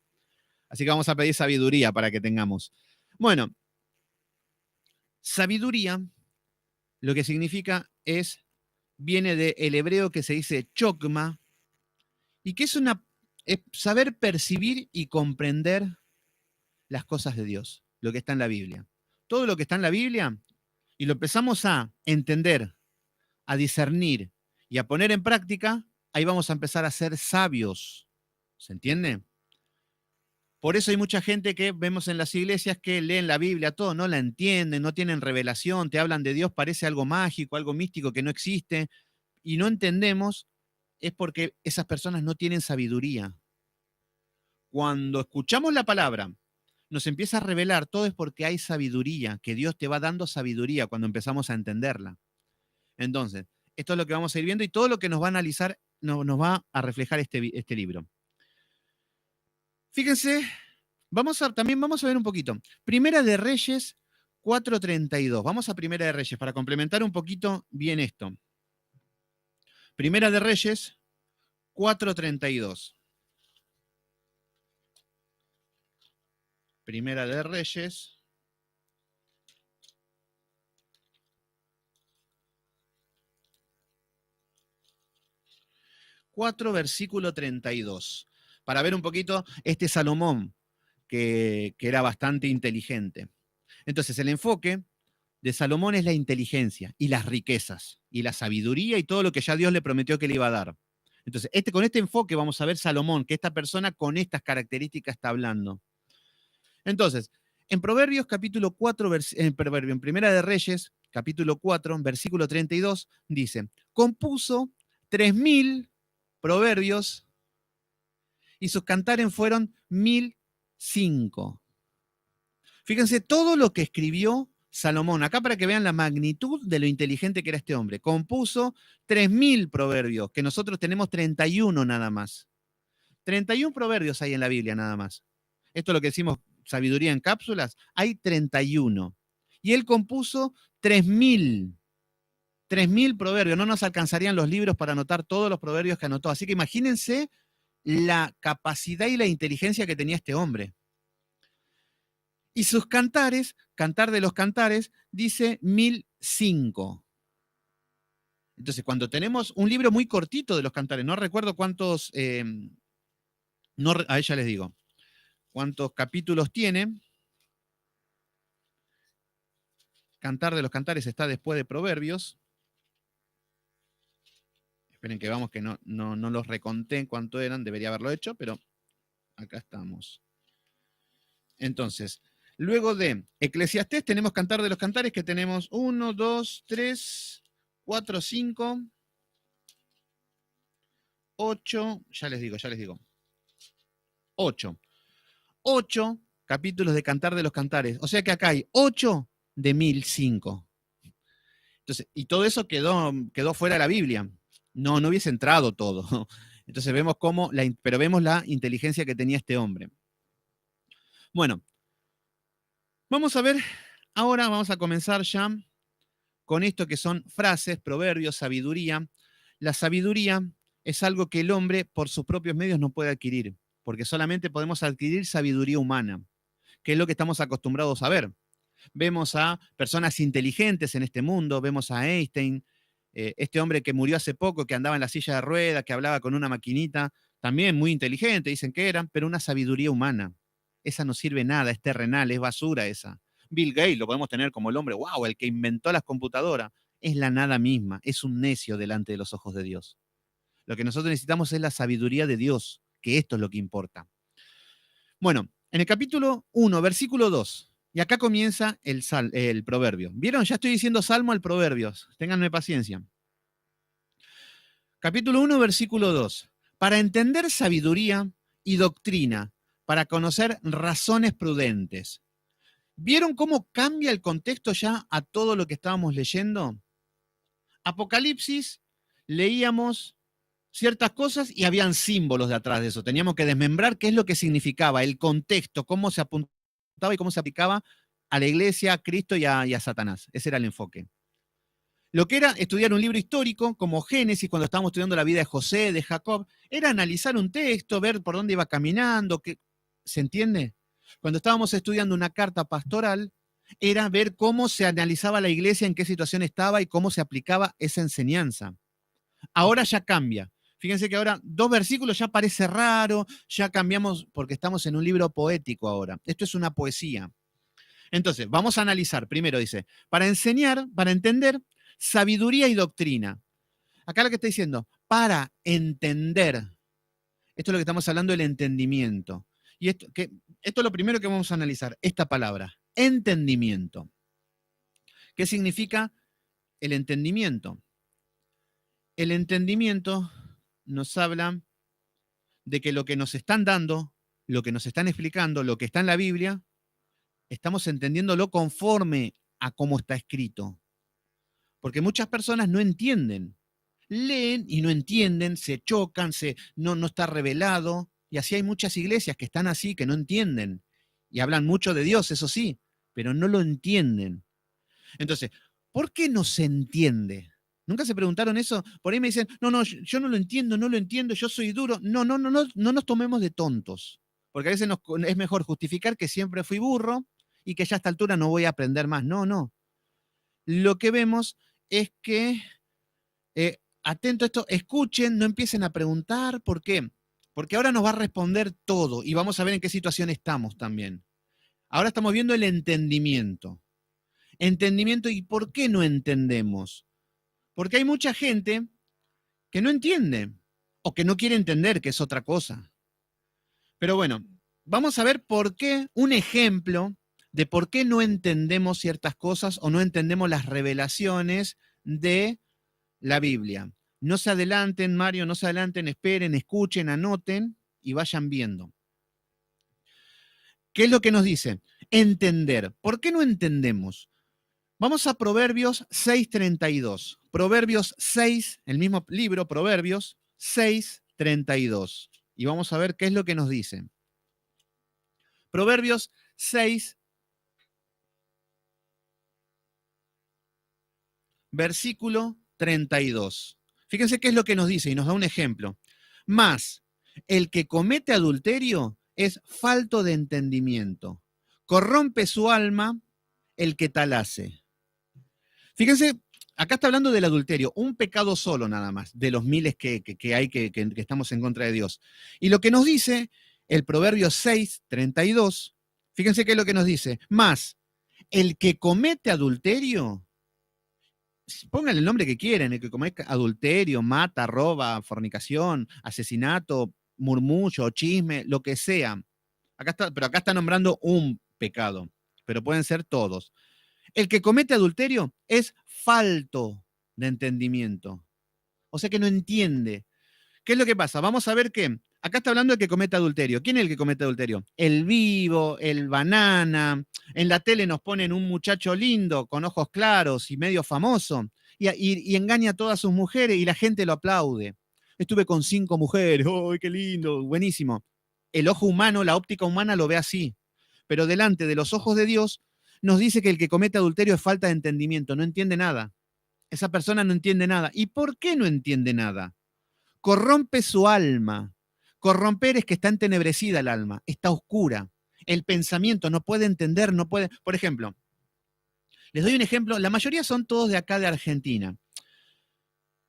Así que vamos a pedir sabiduría para que tengamos. Bueno, sabiduría, lo que significa viene del hebreo que se dice chokma, y que es saber percibir y comprender las cosas de Dios, lo que está en la Biblia. Todo lo que está en la Biblia, y lo empezamos a entender, a discernir y a poner en práctica, ahí vamos a empezar a ser sabios. ¿Se entiende? Por eso hay mucha gente que vemos en las iglesias que leen la Biblia, todo, no la entienden, no tienen revelación, te hablan de Dios, parece algo mágico, algo místico que no existe, y no entendemos, es porque esas personas no tienen sabiduría. Cuando escuchamos la palabra, nos empieza a revelar, todo es porque hay sabiduría, que Dios te va dando sabiduría cuando empezamos a entenderla. Entonces, esto es lo que vamos a ir viendo y todo lo que nos va a analizar nos va a reflejar este libro. Fíjense, también vamos a ver un poquito. Primera de Reyes 4:32. Vamos a Primera de Reyes para complementar un poquito bien esto. Primera de Reyes 4:32. Primera de Reyes 4, versículo 32. Para ver un poquito este Salomón, que era bastante inteligente. Entonces, el enfoque de Salomón es la inteligencia y las riquezas y la sabiduría y todo lo que ya Dios le prometió que le iba a dar. Entonces, con este enfoque vamos a ver Salomón, que esta persona con estas características está hablando. Entonces, en Proverbios capítulo 4, en Primera de Reyes, capítulo 4, versículo 32, dice, compuso 3.000 proverbios y sus cantares fueron 1.005. Fíjense todo lo que escribió Salomón, acá para que vean la magnitud de lo inteligente que era este hombre. Compuso 3.000 proverbios, que nosotros tenemos 31 nada más. 31 proverbios hay en la Biblia nada más. Esto es lo que decimos sabiduría en cápsulas, hay 31. Y él compuso 3.000. 3.000 proverbios, no nos alcanzarían los libros para anotar todos los proverbios que anotó. Así que imagínense la capacidad y la inteligencia que tenía este hombre. Y sus cantares, Cantar de los Cantares, dice 1.005. Entonces, cuando tenemos un libro muy cortito de los cantares, no recuerdo cuántos, a ella les digo, cuántos capítulos tiene. Cantar de los Cantares está después de Proverbios. Esperen que vamos, que no los reconté en cuánto eran, debería haberlo hecho, pero acá estamos. Entonces, luego de Eclesiastés tenemos Cantar de los Cantares, que tenemos 1, 2, 3, 4, 5, 8, ya les digo. 8. 8 capítulos de Cantar de los Cantares. O sea que acá hay 8 de 1.005. Entonces, y todo eso quedó fuera de la Biblia. No hubiese entrado todo. Entonces vemos pero vemos la inteligencia que tenía este hombre. Bueno, ahora vamos a comenzar ya con esto que son frases, proverbios, sabiduría. La sabiduría es algo que el hombre por sus propios medios no puede adquirir, porque solamente podemos adquirir sabiduría humana, que es lo que estamos acostumbrados a ver. Vemos a personas inteligentes en este mundo, vemos a Einstein, este hombre que murió hace poco, que andaba en la silla de ruedas, que hablaba con una maquinita, también muy inteligente, dicen que era, pero una sabiduría humana. Esa no sirve nada, es terrenal, es basura esa. Bill Gates lo podemos tener como el hombre, wow, el que inventó las computadoras. Es la nada misma, es un necio delante de los ojos de Dios. Lo que nosotros necesitamos es la sabiduría de Dios, que esto es lo que importa. Bueno, en el capítulo 1, versículo 2, y acá comienza el proverbio. ¿Vieron? Ya estoy diciendo salmo al proverbios. Ténganme paciencia. Capítulo 1, versículo 2. Para entender sabiduría y doctrina, para conocer razones prudentes. ¿Vieron cómo cambia el contexto ya a todo lo que estábamos leyendo? Apocalipsis, leíamos ciertas cosas y habían símbolos de atrás de eso. Teníamos que desmembrar qué es lo que significaba, el contexto, cómo se apuntaba y cómo se aplicaba a la iglesia, a Cristo y a Satanás. Ese era el enfoque. Lo que era estudiar un libro histórico, como Génesis, cuando estábamos estudiando la vida de José, de Jacob, era analizar un texto, ver por dónde iba caminando, ¿se entiende? Cuando estábamos estudiando una carta pastoral, era ver cómo se analizaba la iglesia, en qué situación estaba y cómo se aplicaba esa enseñanza. Ahora ya cambia. Fíjense que ahora 2 versículos ya parece raro, ya cambiamos porque estamos en un libro poético ahora. Esto es una poesía. Entonces, vamos a analizar. Primero dice, para enseñar, para entender, sabiduría y doctrina. Acá lo que está diciendo, para entender. Esto es lo que estamos hablando del entendimiento. Y esto es lo primero que vamos a analizar, esta palabra, entendimiento. ¿Qué significa el entendimiento? El entendimiento nos habla de que lo que nos están dando, lo que nos están explicando, lo que está en la Biblia, estamos entendiéndolo conforme a cómo está escrito. Porque muchas personas no entienden. Leen y no entienden, se chocan, no está revelado. Y así hay muchas iglesias que están así, que no entienden. Y hablan mucho de Dios, eso sí, pero no lo entienden. Entonces, ¿por qué no se entiende? ¿Nunca se preguntaron eso? Por ahí me dicen, no, no, yo no lo entiendo, yo soy duro. No, no, no, no, no nos tomemos de tontos. Porque a veces es mejor justificar que siempre fui burro y que ya a esta altura no voy a aprender más. No, no. Lo que vemos es que, atento a esto, escuchen, no empiecen a preguntar. ¿Por qué? Porque ahora nos va a responder todo y vamos a ver en qué situación estamos también. Ahora estamos viendo el entendimiento. Entendimiento, ¿y por qué no entendemos? Porque hay mucha gente que no entiende o que no quiere entender, que es otra cosa. Pero bueno, vamos a ver por qué, un ejemplo de por qué no entendemos ciertas cosas o no entendemos las revelaciones de la Biblia. No se adelanten, Mario, no se adelanten, esperen, escuchen, anoten y vayan viendo. ¿Qué es lo que nos dice? Entender. ¿Por qué no entendemos? Vamos a Proverbios 6:32. Proverbios 6, el mismo libro, Proverbios 6:32. Y vamos a ver qué es lo que nos dice. Proverbios 6, versículo 32. Fíjense qué es lo que nos dice y nos da un ejemplo. Mas el que comete adulterio es falto de entendimiento. Corrompe su alma el que tal hace. Fíjense, acá está hablando del adulterio, un pecado solo nada más, de los miles que hay que estamos en contra de Dios. Y lo que nos dice el Proverbio 6:32, fíjense qué es lo que nos dice. Más, el que comete adulterio, pónganle el nombre que quieren, el que comete adulterio, mata, roba, fornicación, asesinato, murmullo, chisme, lo que sea. Acá está, pero acá está nombrando un pecado, pero pueden ser todos. El que comete adulterio es falto de entendimiento. O sea que no entiende. ¿Qué es lo que pasa? Vamos a ver que acá está hablando del que comete adulterio. ¿Quién es el que comete adulterio? El vivo, el banana. En la tele nos ponen un muchacho lindo, con ojos claros y medio famoso, y engaña a todas sus mujeres y la gente lo aplaude. Estuve con 5 mujeres, ¡ay, qué lindo! Buenísimo. El ojo humano, la óptica humana lo ve así. Pero delante de los ojos de Dios nos dice que el que comete adulterio es falta de entendimiento, no entiende nada. Esa persona no entiende nada. ¿Y por qué no entiende nada? Corrompe su alma. Corromper es que está entenebrecida el alma, está oscura. El pensamiento no puede entender, no puede. Por ejemplo, les doy un ejemplo, la mayoría son todos de acá de Argentina.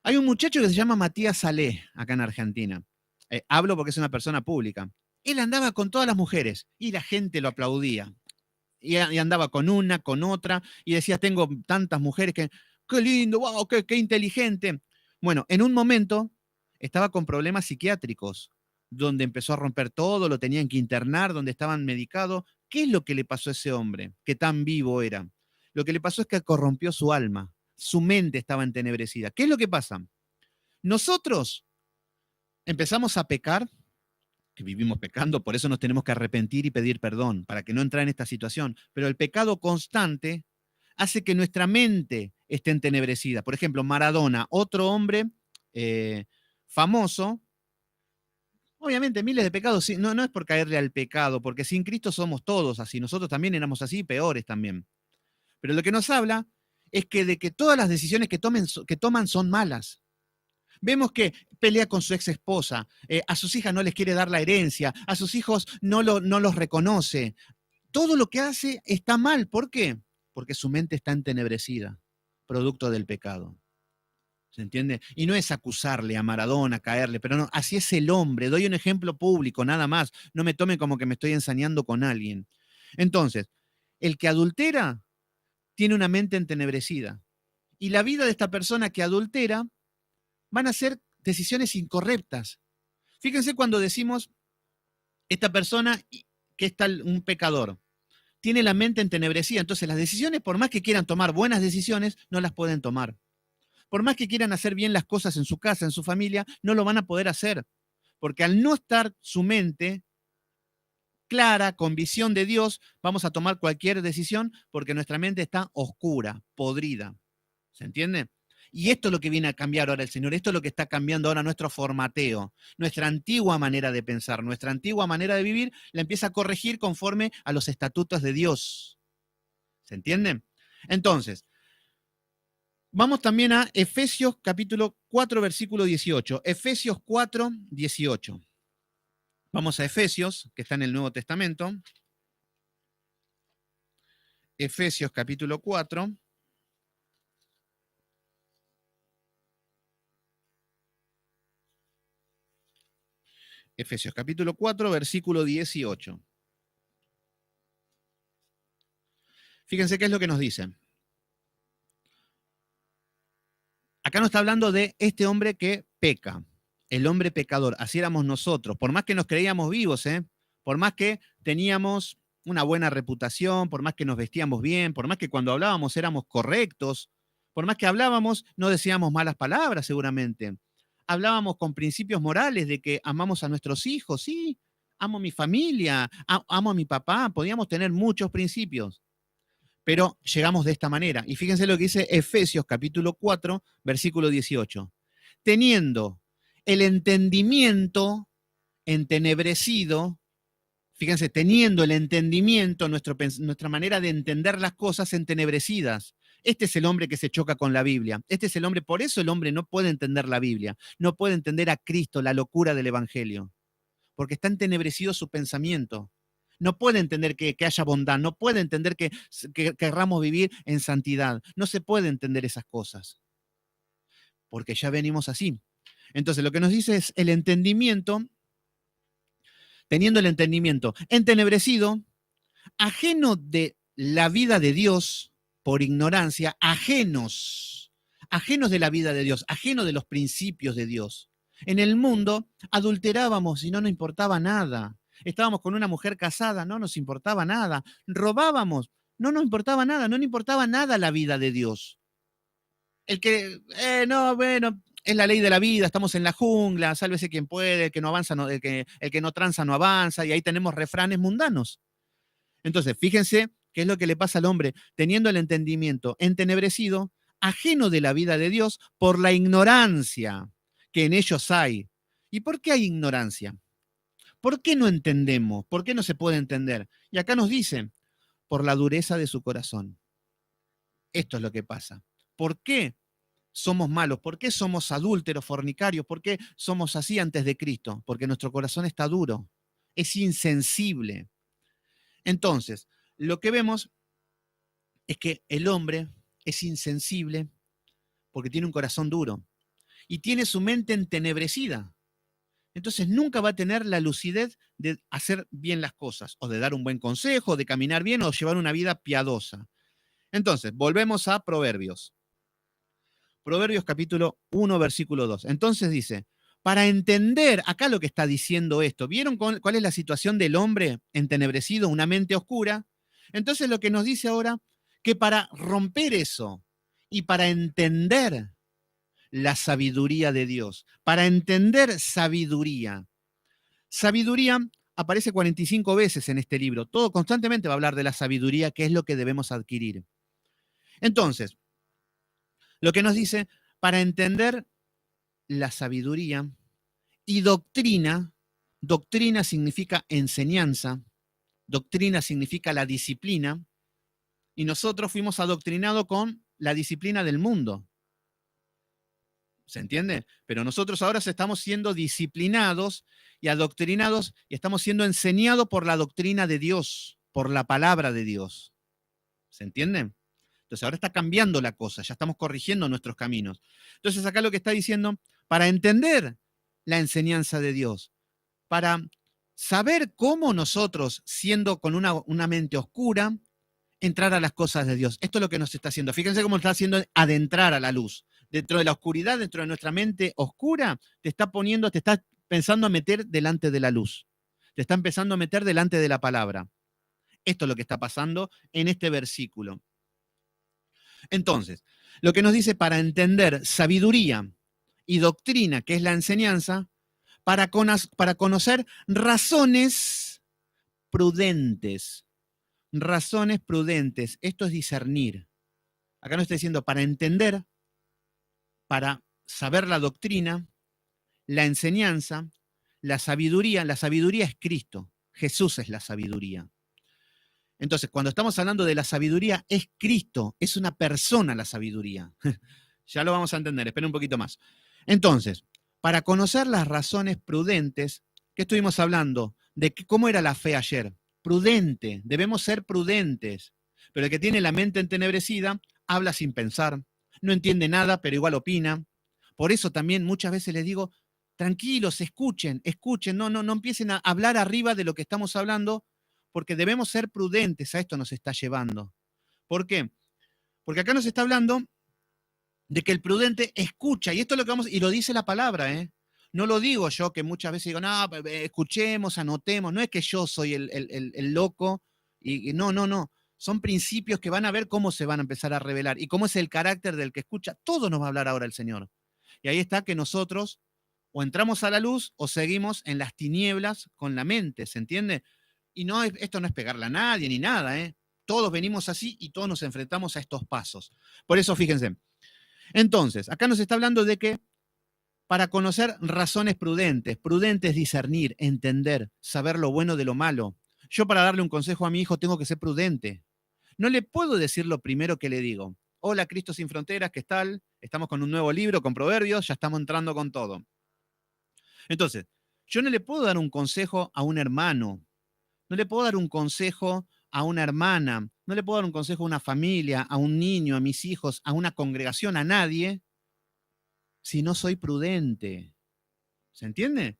Hay un muchacho que se llama Matías Salé, acá en Argentina. Hablo porque es una persona pública. Él andaba con todas las mujeres y la gente lo aplaudía. Y andaba con una, con otra, y decía, tengo tantas mujeres que, qué lindo, wow, qué inteligente. Bueno, en un momento estaba con problemas psiquiátricos, donde empezó a romper todo, lo tenían que internar, donde estaban medicados. ¿Qué es lo que le pasó a ese hombre, que tan vivo era? Lo que le pasó es que corrompió su alma, su mente estaba entenebrecida. ¿Qué es lo que pasa? Nosotros empezamos a pecar, que vivimos pecando, por eso nos tenemos que arrepentir y pedir perdón, para que no entrar en esta situación. Pero el pecado constante hace que nuestra mente esté entenebrecida. Por ejemplo, Maradona, otro hombre famoso, obviamente miles de pecados, no, no es por caerle al pecado, porque sin Cristo somos todos así, nosotros también éramos así, peores también. Pero lo que nos habla es que de que todas las decisiones que toman son malas. Vemos que pelea con su ex esposa, a sus hijas no les quiere dar la herencia, a sus hijos no los reconoce. Todo lo que hace está mal. ¿Por qué? Porque su mente está entenebrecida, producto del pecado. ¿Se entiende? Y no es acusarle a Maradona, caerle, pero no, así es el hombre. Doy un ejemplo público, nada más. No me tome como que me estoy ensañando con alguien. Entonces, el que adultera tiene una mente entenebrecida. Y la vida de esta persona que adultera van a ser decisiones incorrectas. Fíjense cuando decimos esta persona que es tal un pecador, tiene la mente entenebrecida, entonces las decisiones, por más que quieran tomar buenas decisiones, no las pueden tomar. Por más que quieran hacer bien las cosas en su casa, en su familia, no lo van a poder hacer, porque al no estar su mente clara, con visión de Dios, vamos a tomar cualquier decisión porque nuestra mente está oscura, podrida. ¿Se entiende? Y esto es lo que viene a cambiar ahora el Señor, esto es lo que está cambiando ahora nuestro formateo, nuestra antigua manera de pensar, nuestra antigua manera de vivir, la empieza a corregir conforme a los estatutos de Dios. ¿Se entiende? Entonces, vamos también a Efesios capítulo 4, versículo 18. Efesios 4, 18. Vamos a Efesios, que está en el Nuevo Testamento. Efesios capítulo 4. Efesios capítulo 4, versículo 18. Fíjense qué es lo que nos dice. Acá nos está hablando de este hombre que peca, el hombre pecador. Así éramos nosotros. Por más que nos creíamos vivos, por más que teníamos una buena reputación, por más que nos vestíamos bien, por más que cuando hablábamos éramos correctos, por más que hablábamos no decíamos malas palabras seguramente. Hablábamos con principios morales de que amamos a nuestros hijos, sí, amo a mi familia, amo a mi papá, podíamos tener muchos principios. Pero llegamos de esta manera. Y fíjense lo que dice Efesios capítulo 4, versículo 18. Teniendo el entendimiento entenebrecido, fíjense, teniendo el entendimiento, nuestra manera de entender las cosas entenebrecidas. Este es el hombre que se choca con la Biblia. Este es el hombre, por eso el hombre no puede entender la Biblia, no puede entender a Cristo, la locura del Evangelio, porque está entenebrecido su pensamiento. No puede entender que haya bondad, no puede entender que querramos vivir en santidad. No se puede entender esas cosas, porque ya venimos así. Entonces, lo que nos dice es el entendimiento, teniendo el entendimiento entenebrecido, ajeno de la vida de Dios por ignorancia, ajenos de la vida de Dios, ajenos de los principios de Dios. En el mundo adulterábamos y no nos importaba nada. Estábamos con una mujer casada, no nos importaba nada. Robábamos, no nos importaba nada, no nos importaba nada la vida de Dios. El que, no, bueno, es la ley de la vida, estamos en la jungla, sálvese quien puede, el que no avanza, no, el que no tranza no avanza, y ahí tenemos refranes mundanos. Entonces, fíjense qué es lo que le pasa al hombre, teniendo el entendimiento entenebrecido, ajeno de la vida de Dios por la ignorancia que en ellos hay. ¿Y por qué hay ignorancia? ¿Por qué no entendemos? ¿Por qué no se puede entender? Y acá nos dice, por la dureza de su corazón. Esto es lo que pasa. ¿Por qué somos malos? ¿Por qué somos adúlteros, fornicarios? ¿Por qué somos así antes de Cristo? Porque nuestro corazón está duro, es insensible. Entonces, lo que vemos es que el hombre es insensible porque tiene un corazón duro y tiene su mente entenebrecida. Entonces nunca va a tener la lucidez de hacer bien las cosas, o de dar un buen consejo, de caminar bien, o llevar una vida piadosa. Entonces, volvemos a Proverbios. Proverbios capítulo 1, versículo 2. Entonces dice, para entender acá lo que está diciendo esto, ¿vieron cuál es la situación del hombre entenebrecido, una mente oscura? Entonces lo que nos dice ahora, que para romper eso y para entender la sabiduría de Dios, para entender sabiduría, sabiduría aparece 45 veces en este libro, todo constantemente va a hablar de la sabiduría, que es lo que debemos adquirir. Entonces, lo que nos dice, para entender la sabiduría y doctrina, doctrina significa enseñanza, doctrina significa la disciplina, y nosotros fuimos adoctrinados con la disciplina del mundo. ¿Se entiende? Pero nosotros ahora estamos siendo disciplinados y adoctrinados y estamos siendo enseñados por la doctrina de Dios, por la palabra de Dios. ¿Se entiende? Entonces ahora está cambiando la cosa, ya estamos corrigiendo nuestros caminos. Entonces acá lo que está diciendo, para entender la enseñanza de Dios, para saber cómo nosotros, siendo con una mente oscura, entrar a las cosas de Dios. Esto es lo que nos está haciendo. Fíjense cómo está haciendo adentrar a la luz. Dentro de la oscuridad, dentro de nuestra mente oscura, te está pensando a meter delante de la luz. Te está empezando a meter delante de la palabra. Esto es lo que está pasando en este versículo. Entonces, lo que nos dice para entender sabiduría y doctrina, que es la enseñanza, para conocer razones prudentes. Razones prudentes. Esto es discernir. Acá nos está diciendo para entender para saber la doctrina, la enseñanza, la sabiduría. La sabiduría es Cristo. Jesús es la sabiduría. Entonces, cuando estamos hablando de la sabiduría, es Cristo, es una persona la sabiduría. Ya lo vamos a entender, espera un poquito más. Entonces, para conocer las razones prudentes, ¿qué estuvimos hablando? De cómo era la fe ayer. Prudente, debemos ser prudentes. Pero el que tiene la mente entenebrecida habla sin pensar, no entiende nada, pero igual opina. Por eso también muchas veces les digo, tranquilos, escuchen, escuchen, no empiecen a hablar arriba de lo que estamos hablando, porque debemos ser prudentes, a esto nos está llevando. ¿Por qué? Porque acá nos está hablando de que el prudente escucha, y esto es lo que vamos, y lo dice la palabra, ¿eh? No lo digo yo, que muchas veces digo, no, escuchemos, anotemos, no es que yo soy el loco, y no, son principios que van a ver cómo se van a empezar a revelar, y cómo es el carácter del que escucha, todo nos va a hablar ahora el Señor. Y ahí está que nosotros o entramos a la luz o seguimos en las tinieblas con la mente, ¿se entiende? Y no, esto no es pegarle a nadie ni nada, ¿eh? Todos venimos así y todos nos enfrentamos a estos pasos. Por eso, fíjense. Entonces, acá nos está hablando de que para conocer razones prudentes, prudente es discernir, entender, saber lo bueno de lo malo. Yo para darle un consejo a mi hijo tengo que ser prudente. No le puedo decir lo primero que le digo. Hola, Cristo sin fronteras, ¿qué tal? Estamos con un nuevo libro, con proverbios, ya estamos entrando con todo. Entonces, yo no le puedo dar un consejo a un hermano, no le puedo dar un consejo a una hermana, no le puedo dar un consejo a una familia, a un niño, a mis hijos, a una congregación, a nadie, si no soy prudente. ¿Se entiende?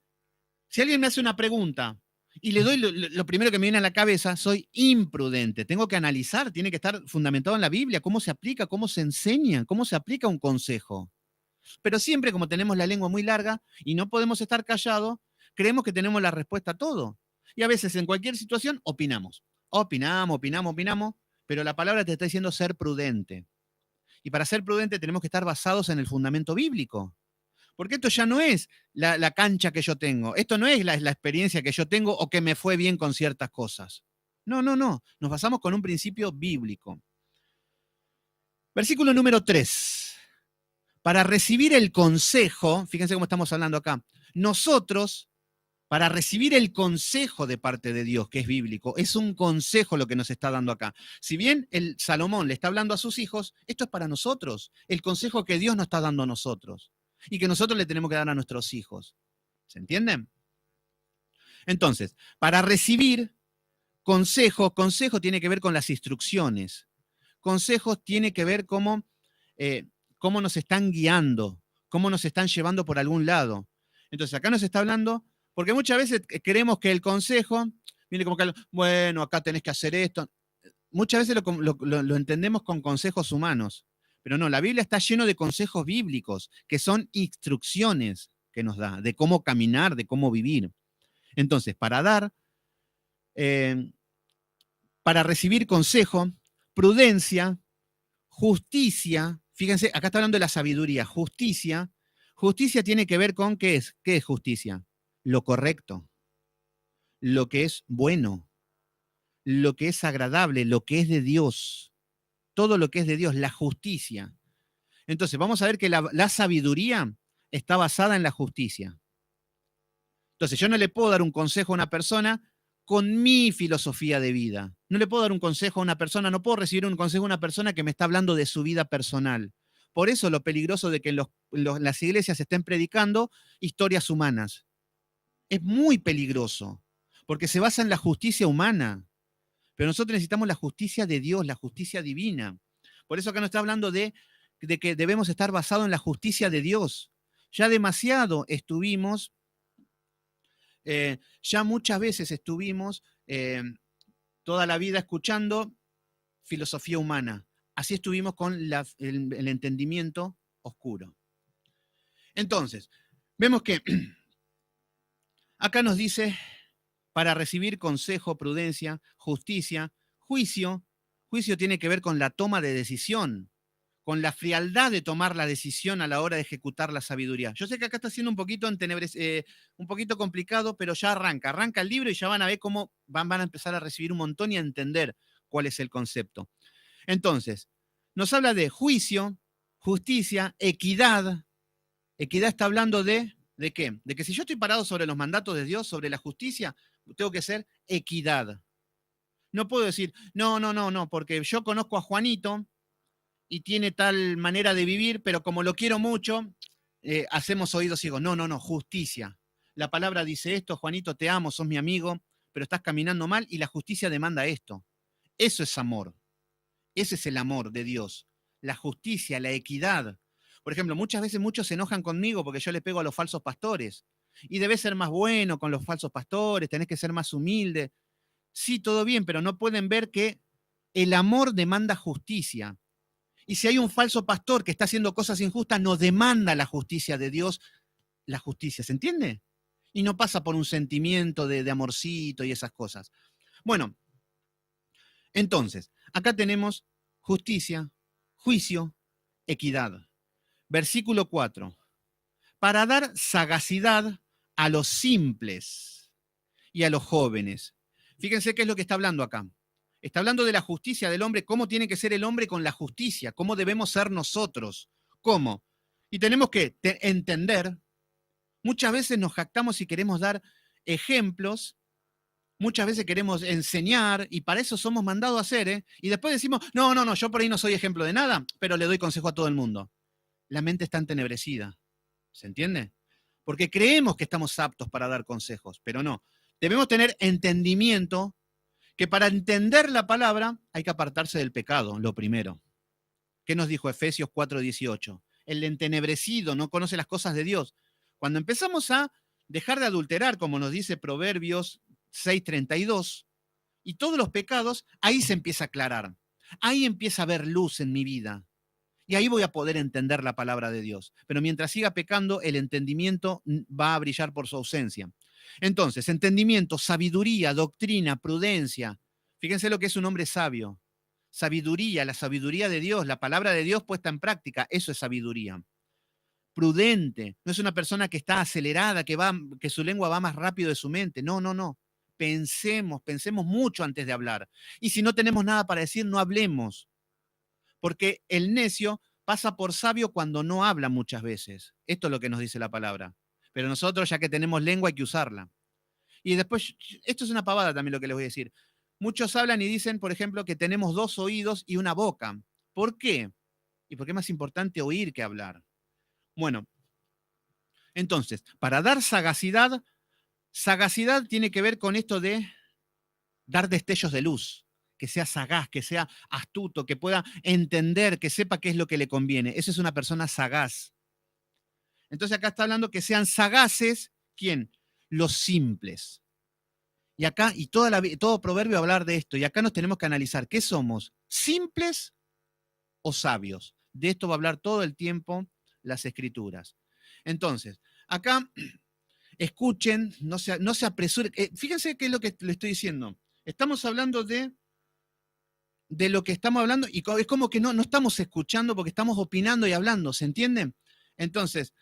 Si alguien me hace una pregunta y le doy lo primero que me viene a la cabeza, soy imprudente. Tengo que analizar, tiene que estar fundamentado en la Biblia, cómo se aplica, cómo se enseña, cómo se aplica un consejo. Pero siempre, como tenemos la lengua muy larga y no podemos estar callados, creemos que tenemos la respuesta a todo. Y a veces en cualquier situación opinamos. Opinamos, pero la palabra te está diciendo ser prudente. Y para ser prudente tenemos que estar basados en el fundamento bíblico. Porque esto ya no es la cancha que yo tengo, esto no es la experiencia que yo tengo o que me fue bien con ciertas cosas. No, nos basamos con un principio bíblico. Versículo número 3. Para recibir el consejo, fíjense cómo estamos hablando acá, nosotros, para recibir el consejo de parte de Dios, que es bíblico, es un consejo lo que nos está dando acá. Si bien el Salomón le está hablando a sus hijos, esto es para nosotros, el consejo que Dios nos está dando a nosotros y que nosotros le tenemos que dar a nuestros hijos. ¿Se entienden? Entonces, para recibir consejo tiene que ver con las instrucciones. Consejos tiene que ver cómo nos están guiando, cómo nos están llevando por algún lado. Entonces, acá nos está hablando, porque muchas veces creemos que el consejo viene como que, bueno, acá tenés que hacer esto. Muchas veces lo entendemos con consejos humanos, pero no, la Biblia está lleno de consejos bíblicos, que son instrucciones que nos da, de cómo caminar, de cómo vivir. Entonces, para recibir consejo, prudencia, justicia, fíjense, acá está hablando de la sabiduría, justicia tiene que ver con ¿qué es justicia? Lo correcto, lo que es bueno, lo que es agradable, lo que es de Dios, todo lo que es de Dios, la justicia. Entonces, vamos a ver que la sabiduría está basada en la justicia. Entonces, yo no le puedo dar un consejo a una persona con mi filosofía de vida. No le puedo dar un consejo a una persona, no puedo recibir un consejo a una persona que me está hablando de su vida personal. Por eso lo peligroso de que las iglesias estén predicando historias humanas. Es muy peligroso, porque se basa en la justicia humana. Pero nosotros necesitamos la justicia de Dios, la justicia divina. Por eso acá nos está hablando de que debemos estar basados en la justicia de Dios. Ya demasiado estuvimos ya muchas veces estuvimos toda la vida escuchando filosofía humana. Así estuvimos con el entendimiento oscuro. Entonces, vemos que acá nos dice, para recibir consejo, prudencia, justicia, juicio tiene que ver con la toma de decisión, con la frialdad de tomar la decisión a la hora de ejecutar la sabiduría. Yo sé que acá está siendo un poquito un poquito complicado, pero ya arranca el libro y ya van a ver cómo van a empezar a recibir un montón y a entender cuál es el concepto. Entonces, nos habla de juicio justicia, equidad. Equidad está hablando ¿de qué? De que si yo estoy parado sobre los mandatos de Dios, sobre la justicia, tengo que ser equidad. No puedo decir, no, porque yo conozco a Juanito y tiene tal manera de vivir, pero como lo quiero mucho, hacemos oídos ciegos. No, justicia. La palabra dice esto, Juanito, te amo, sos mi amigo, pero estás caminando mal y la justicia demanda esto. Eso es amor. Ese es el amor de Dios. La justicia, la equidad. Por ejemplo, muchas veces muchos se enojan conmigo porque yo le pego a los falsos pastores. Y debes ser más bueno con los falsos pastores, tenés que ser más humilde. Sí, todo bien, pero no pueden ver que el amor demanda justicia. Y si hay un falso pastor que está haciendo cosas injustas, no demanda la justicia de Dios, la justicia, ¿se entiende? Y no pasa por un sentimiento de amorcito y esas cosas. Bueno, entonces, acá tenemos justicia, juicio, equidad. Versículo 4. Para dar sagacidad a los simples y a los jóvenes. Fíjense qué es lo que está hablando acá. Está hablando de la justicia del hombre, cómo tiene que ser el hombre con la justicia, cómo debemos ser nosotros, cómo. Y tenemos que entender, muchas veces nos jactamos y queremos dar ejemplos, muchas veces queremos enseñar y para eso somos mandados a hacer, ¿eh? Y después decimos, no, yo por ahí no soy ejemplo de nada, pero le doy consejo a todo el mundo. La mente está entenebrecida, ¿se entiende? Porque creemos que estamos aptos para dar consejos, pero no. Debemos tener entendimiento que para entender la palabra hay que apartarse del pecado, lo primero. ¿Qué nos dijo Efesios 4:18? El entenebrecido no conoce las cosas de Dios. Cuando empezamos a dejar de adulterar, como nos dice Proverbios 6:32, y todos los pecados, ahí se empieza a aclarar. Ahí empieza a haber luz en mi vida. Y ahí voy a poder entender la palabra de Dios. Pero mientras siga pecando, el entendimiento va a brillar por su ausencia. Entonces, entendimiento, sabiduría, doctrina, prudencia. Fíjense lo que es un hombre sabio. Sabiduría, la sabiduría de Dios, la palabra de Dios puesta en práctica, eso es sabiduría. Prudente, no es una persona que está acelerada, que su lengua va más rápido de su mente. No. Pensemos mucho antes de hablar. Y si no tenemos nada para decir, no hablemos. Porque el necio pasa por sabio cuando no habla muchas veces. Esto es lo que nos dice la palabra. Pero nosotros, ya que tenemos lengua, hay que usarla. Y después, esto es una pavada también lo que les voy a decir. Muchos hablan y dicen, por ejemplo, que tenemos 2 oídos y una boca. ¿Por qué? ¿Y por qué es más importante oír que hablar? Bueno, entonces, para dar sagacidad, sagacidad tiene que ver con esto de dar destellos de luz, que sea sagaz, que sea astuto, que pueda entender, que sepa qué es lo que le conviene. Eso es una persona sagaz. Entonces acá está hablando que sean sagaces, ¿quién? Los simples. Y acá, y todo proverbio va a hablar de esto, y acá nos tenemos que analizar, ¿qué somos? ¿Simples o sabios? De esto va a hablar todo el tiempo las escrituras. Entonces, acá escuchen, no se apresuren. Fíjense qué es lo que le estoy diciendo. Estamos hablando de lo que estamos hablando y es como que no estamos escuchando porque estamos opinando y hablando, ¿se entiende? Entonces,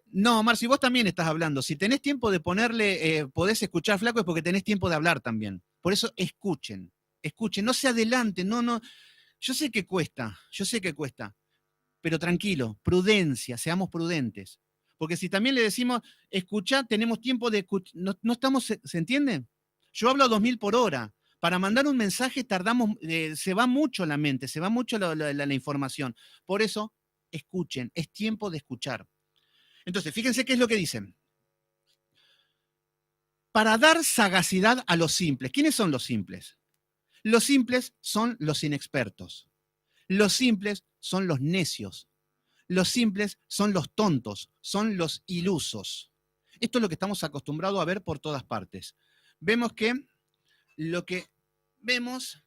no, Marci, vos también estás hablando. Si tenés tiempo de ponerle, podés escuchar, flaco, es porque tenés tiempo de hablar también. Por eso escuchen, no se adelanten, no. Yo sé que cuesta, pero tranquilo, prudencia, seamos prudentes. Porque si también le decimos, escuchá, tenemos tiempo de escuchar, no estamos, ¿se entiende? Yo hablo a 2000 por hora. Para mandar un mensaje tardamos, se va mucho la mente, se va mucho la información. Por eso, escuchen, es tiempo de escuchar. Entonces, fíjense qué es lo que dicen. Para dar sagacidad a los simples. ¿Quiénes son los simples? Los simples son los inexpertos. Los simples son los necios. Los simples son los tontos, son los ilusos. Esto es lo que estamos acostumbrados a ver por todas partes. Vemos que lo que vemos,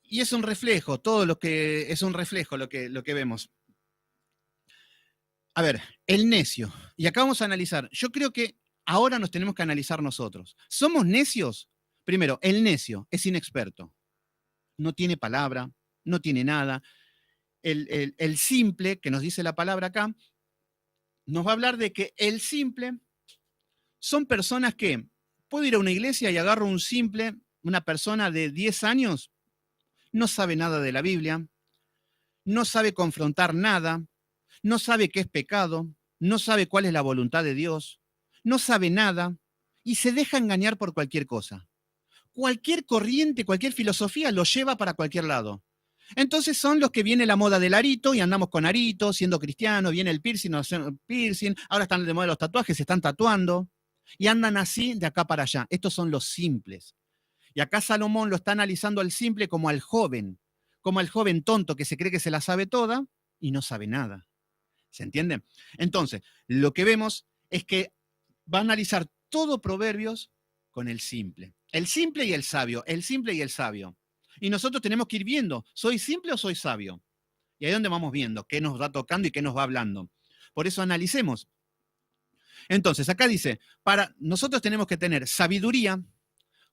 y es un reflejo, todo lo que es un reflejo lo que vemos. A ver, el necio. Y acá vamos a analizar. Yo creo que ahora nos tenemos que analizar nosotros. ¿Somos necios? Primero, el necio es inexperto. No tiene palabra, no tiene nada. El simple, que nos dice la palabra acá, nos va a hablar de que el simple son personas que, puedo ir a una iglesia y agarro un simple, una persona de 10 años, no sabe nada de la Biblia, no sabe confrontar nada, no sabe qué es pecado, no sabe cuál es la voluntad de Dios, no sabe nada y se deja engañar por cualquier cosa. Cualquier corriente, cualquier filosofía lo lleva para cualquier lado. Entonces son los que viene la moda del arito y andamos con arito, siendo cristiano, viene el piercing, no sé, piercing, ahora están de moda los tatuajes, se están tatuando y andan así de acá para allá. Estos son los simples. Y acá Salomón lo está analizando al simple como al joven tonto que se cree que se la sabe toda y no sabe nada. ¿Se entiende? Entonces, lo que vemos es que va a analizar todo Proverbios con el simple y el sabio, el simple y el sabio. Y nosotros tenemos que ir viendo, ¿soy simple o soy sabio? Y ahí es donde vamos viendo qué nos va tocando y qué nos va hablando. Por eso analicemos. Entonces, acá dice, para nosotros tenemos que tener sabiduría,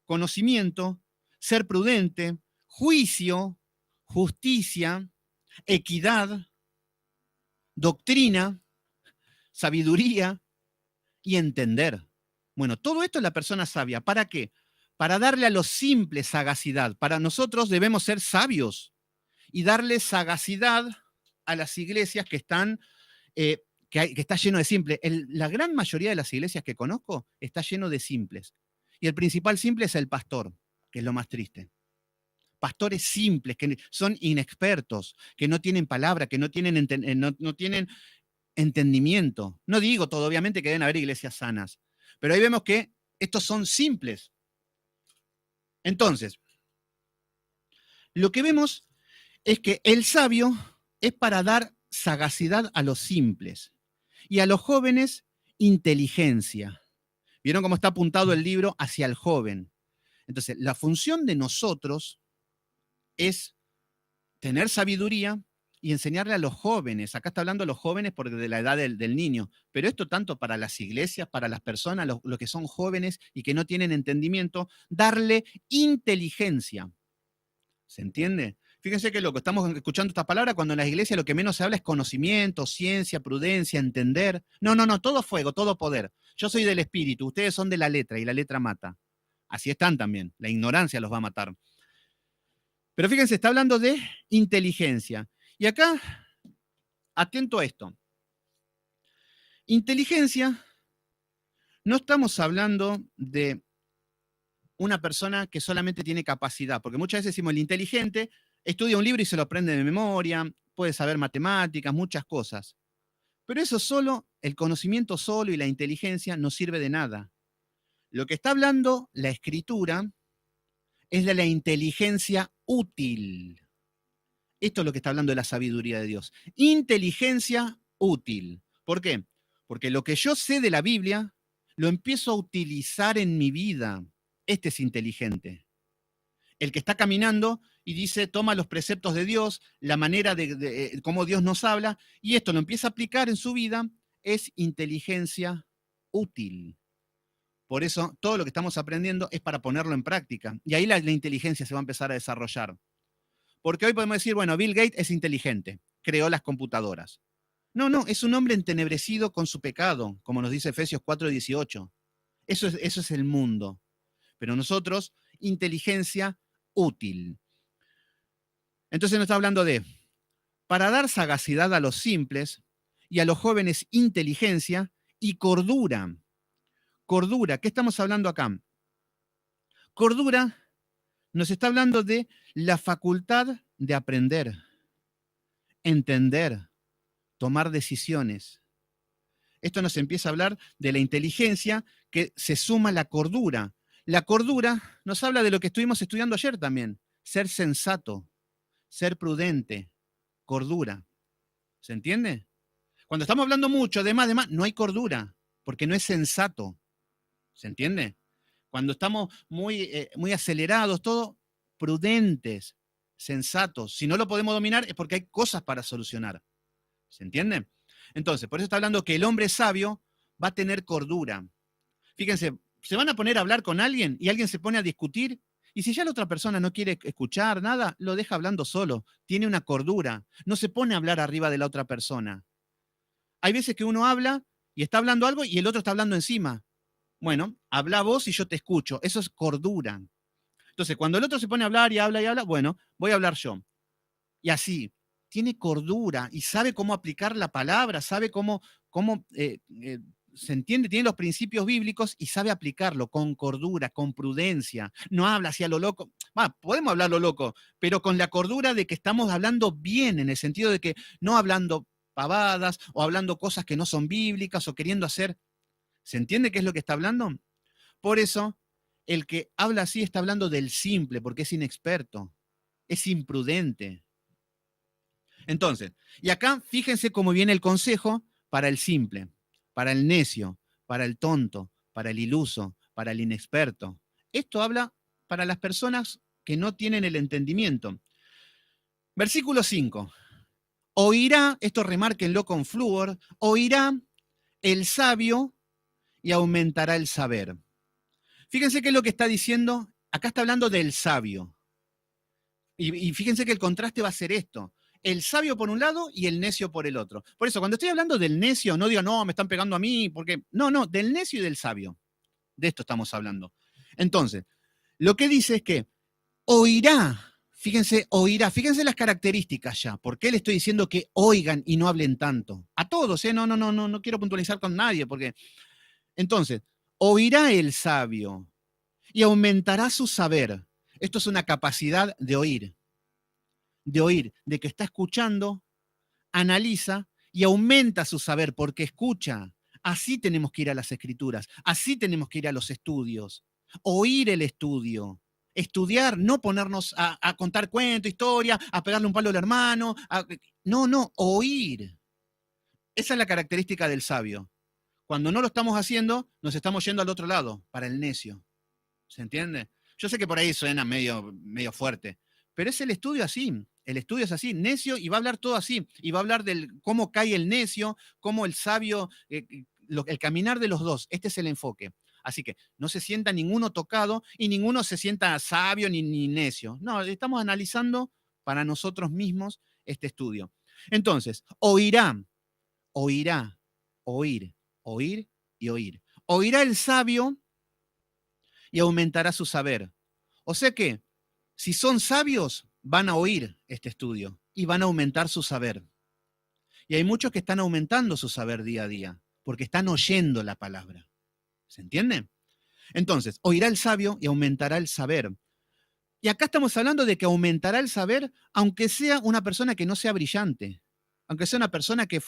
conocimiento, ser prudente, juicio, justicia, equidad, doctrina, sabiduría y entender. Bueno, todo esto es la persona sabia. ¿Para qué? Para darle a los simples sagacidad. Para nosotros debemos ser sabios y darle sagacidad a las iglesias que están, que está lleno de simples. La gran mayoría de las iglesias que conozco está lleno de simples. Y el principal simple es el pastor, que es lo más triste. Pastores simples, que son inexpertos, que no tienen palabra, que no tienen, no tienen entendimiento. No digo todo, obviamente que deben haber iglesias sanas, pero ahí vemos que estos son simples. Entonces, lo que vemos es que el sabio es para dar sagacidad a los simples y a los jóvenes inteligencia. ¿Vieron cómo está apuntado el libro hacia el joven? Entonces, la función de nosotros es tener sabiduría y enseñarle a los jóvenes. Acá está hablando de los jóvenes porque de la edad del niño, pero esto tanto para las iglesias, para las personas, los que son jóvenes y que no tienen entendimiento, darle inteligencia. ¿Se entiende? Fíjense que loco, estamos escuchando esta palabra cuando en las iglesias lo que menos se habla es conocimiento, ciencia, prudencia, entender. No, no, no, todo fuego, todo poder. Yo soy del espíritu, ustedes son de la letra y la letra mata. Así están también, la ignorancia los va a matar. Pero fíjense, está hablando de inteligencia. Y acá, atento a esto. Inteligencia, no estamos hablando de una persona que solamente tiene capacidad, porque muchas veces decimos el inteligente estudia un libro y se lo aprende de memoria, puede saber matemáticas, muchas cosas. Pero eso solo, el conocimiento solo y la inteligencia no sirve de nada. Lo que está hablando la escritura es de la inteligencia útil. Esto es lo que está hablando de la sabiduría de Dios. Inteligencia útil. ¿Por qué? Porque lo que yo sé de la Biblia lo empiezo a utilizar en mi vida. Este es inteligente. El que está caminando y dice, toma los preceptos de Dios, la manera de cómo Dios nos habla, y esto lo empieza a aplicar en su vida, es inteligencia útil. Por eso, todo lo que estamos aprendiendo es para ponerlo en práctica. Y ahí la inteligencia se va a empezar a desarrollar. Porque hoy podemos decir, bueno, Bill Gates es inteligente, creó las computadoras. No, no, es un hombre entenebrecido con su pecado, como nos dice Efesios 4:18. Eso es el mundo. Pero nosotros, inteligencia útil. Entonces nos está hablando de, para dar sagacidad a los simples y a los jóvenes inteligencia y cordura. Cordura, ¿qué estamos hablando acá? Cordura nos está hablando de la facultad de aprender, entender, tomar decisiones. Esto nos empieza a hablar de la inteligencia que se suma a la cordura. La cordura nos habla de lo que estuvimos estudiando ayer también, ser sensato, ser prudente, cordura. ¿Se entiende? Cuando estamos hablando mucho de más, no hay cordura, porque no es sensato. ¿Se entiende? Cuando estamos muy acelerados, todo, prudentes, sensatos. Si no lo podemos dominar es porque hay cosas para solucionar. ¿Se entiende? Entonces, por eso está hablando que el hombre sabio va a tener cordura. Fíjense, se van a poner a hablar con alguien y alguien se pone a discutir y si ya la otra persona no quiere escuchar nada, lo deja hablando solo. Tiene una cordura. No se pone a hablar arriba de la otra persona. Hay veces que uno habla y está hablando algo y el otro está hablando encima. Bueno, habla vos y yo te escucho. Eso es cordura. Entonces, cuando el otro se pone a hablar y habla, bueno, voy a hablar yo. Y así. tiene cordura y sabe cómo aplicar la palabra, sabe cómo se entiende, tiene los principios bíblicos y sabe aplicarlo con cordura, con prudencia. No habla así a lo loco. Podemos hablar lo loco, pero con la cordura de que estamos hablando bien, en el sentido de que no hablando pavadas o hablando cosas que no son bíblicas o queriendo hacer. ¿Se entiende qué es lo que está hablando? Por eso, el que habla así está hablando del simple, porque es inexperto, es imprudente. Entonces, y acá fíjense cómo viene el consejo para el simple, para el necio, para el tonto, para el iluso, para el inexperto. Esto habla para las personas que no tienen el entendimiento. Versículo 5. Oirá, esto remárquenlo con flúor, oirá el sabio y aumentará el saber. Fíjense qué es lo que está diciendo. Acá está hablando del sabio. Y fíjense que el contraste va a ser esto. El sabio por un lado y el necio por el otro. Por eso, cuando estoy hablando del necio, no digo, no, me están pegando a mí, porque... No, del necio y del sabio. De esto estamos hablando. Entonces, lo que dice es que oirá, fíjense las características ya. ¿Por qué le estoy diciendo que oigan y no hablen tanto? A todos, ¿eh? No quiero puntualizar con nadie, porque... Entonces, oirá el sabio y aumentará su saber. Esto es una capacidad de oír, de que está escuchando, analiza y aumenta su saber porque escucha. Así tenemos que ir a las escrituras, así tenemos que ir a los estudios, oír el estudio, estudiar, no ponernos a contar cuento, historia, a pegarle un palo al hermano. No, oír. Esa es la característica del sabio. Cuando no lo estamos haciendo, nos estamos yendo al otro lado, para el necio. ¿Se entiende? Yo sé que por ahí suena medio fuerte, pero es el estudio así. El estudio es así, necio, y va a hablar todo así. Y va a hablar del cómo cae el necio, cómo el sabio, el caminar de los dos. Este es el enfoque. Así que no se sienta ninguno tocado y ninguno se sienta sabio ni necio. No, estamos analizando para nosotros mismos este estudio. Entonces, oír, oír y oír. Oirá el sabio y aumentará su saber. O sea que, si son sabios, van a oír este estudio y van a aumentar su saber. Y hay muchos que están aumentando su saber día a día, porque están oyendo la palabra. ¿Se entiende? Entonces, oirá el sabio y aumentará el saber. Y acá estamos hablando de que aumentará el saber, aunque sea una persona que no sea brillante, aunque sea una persona que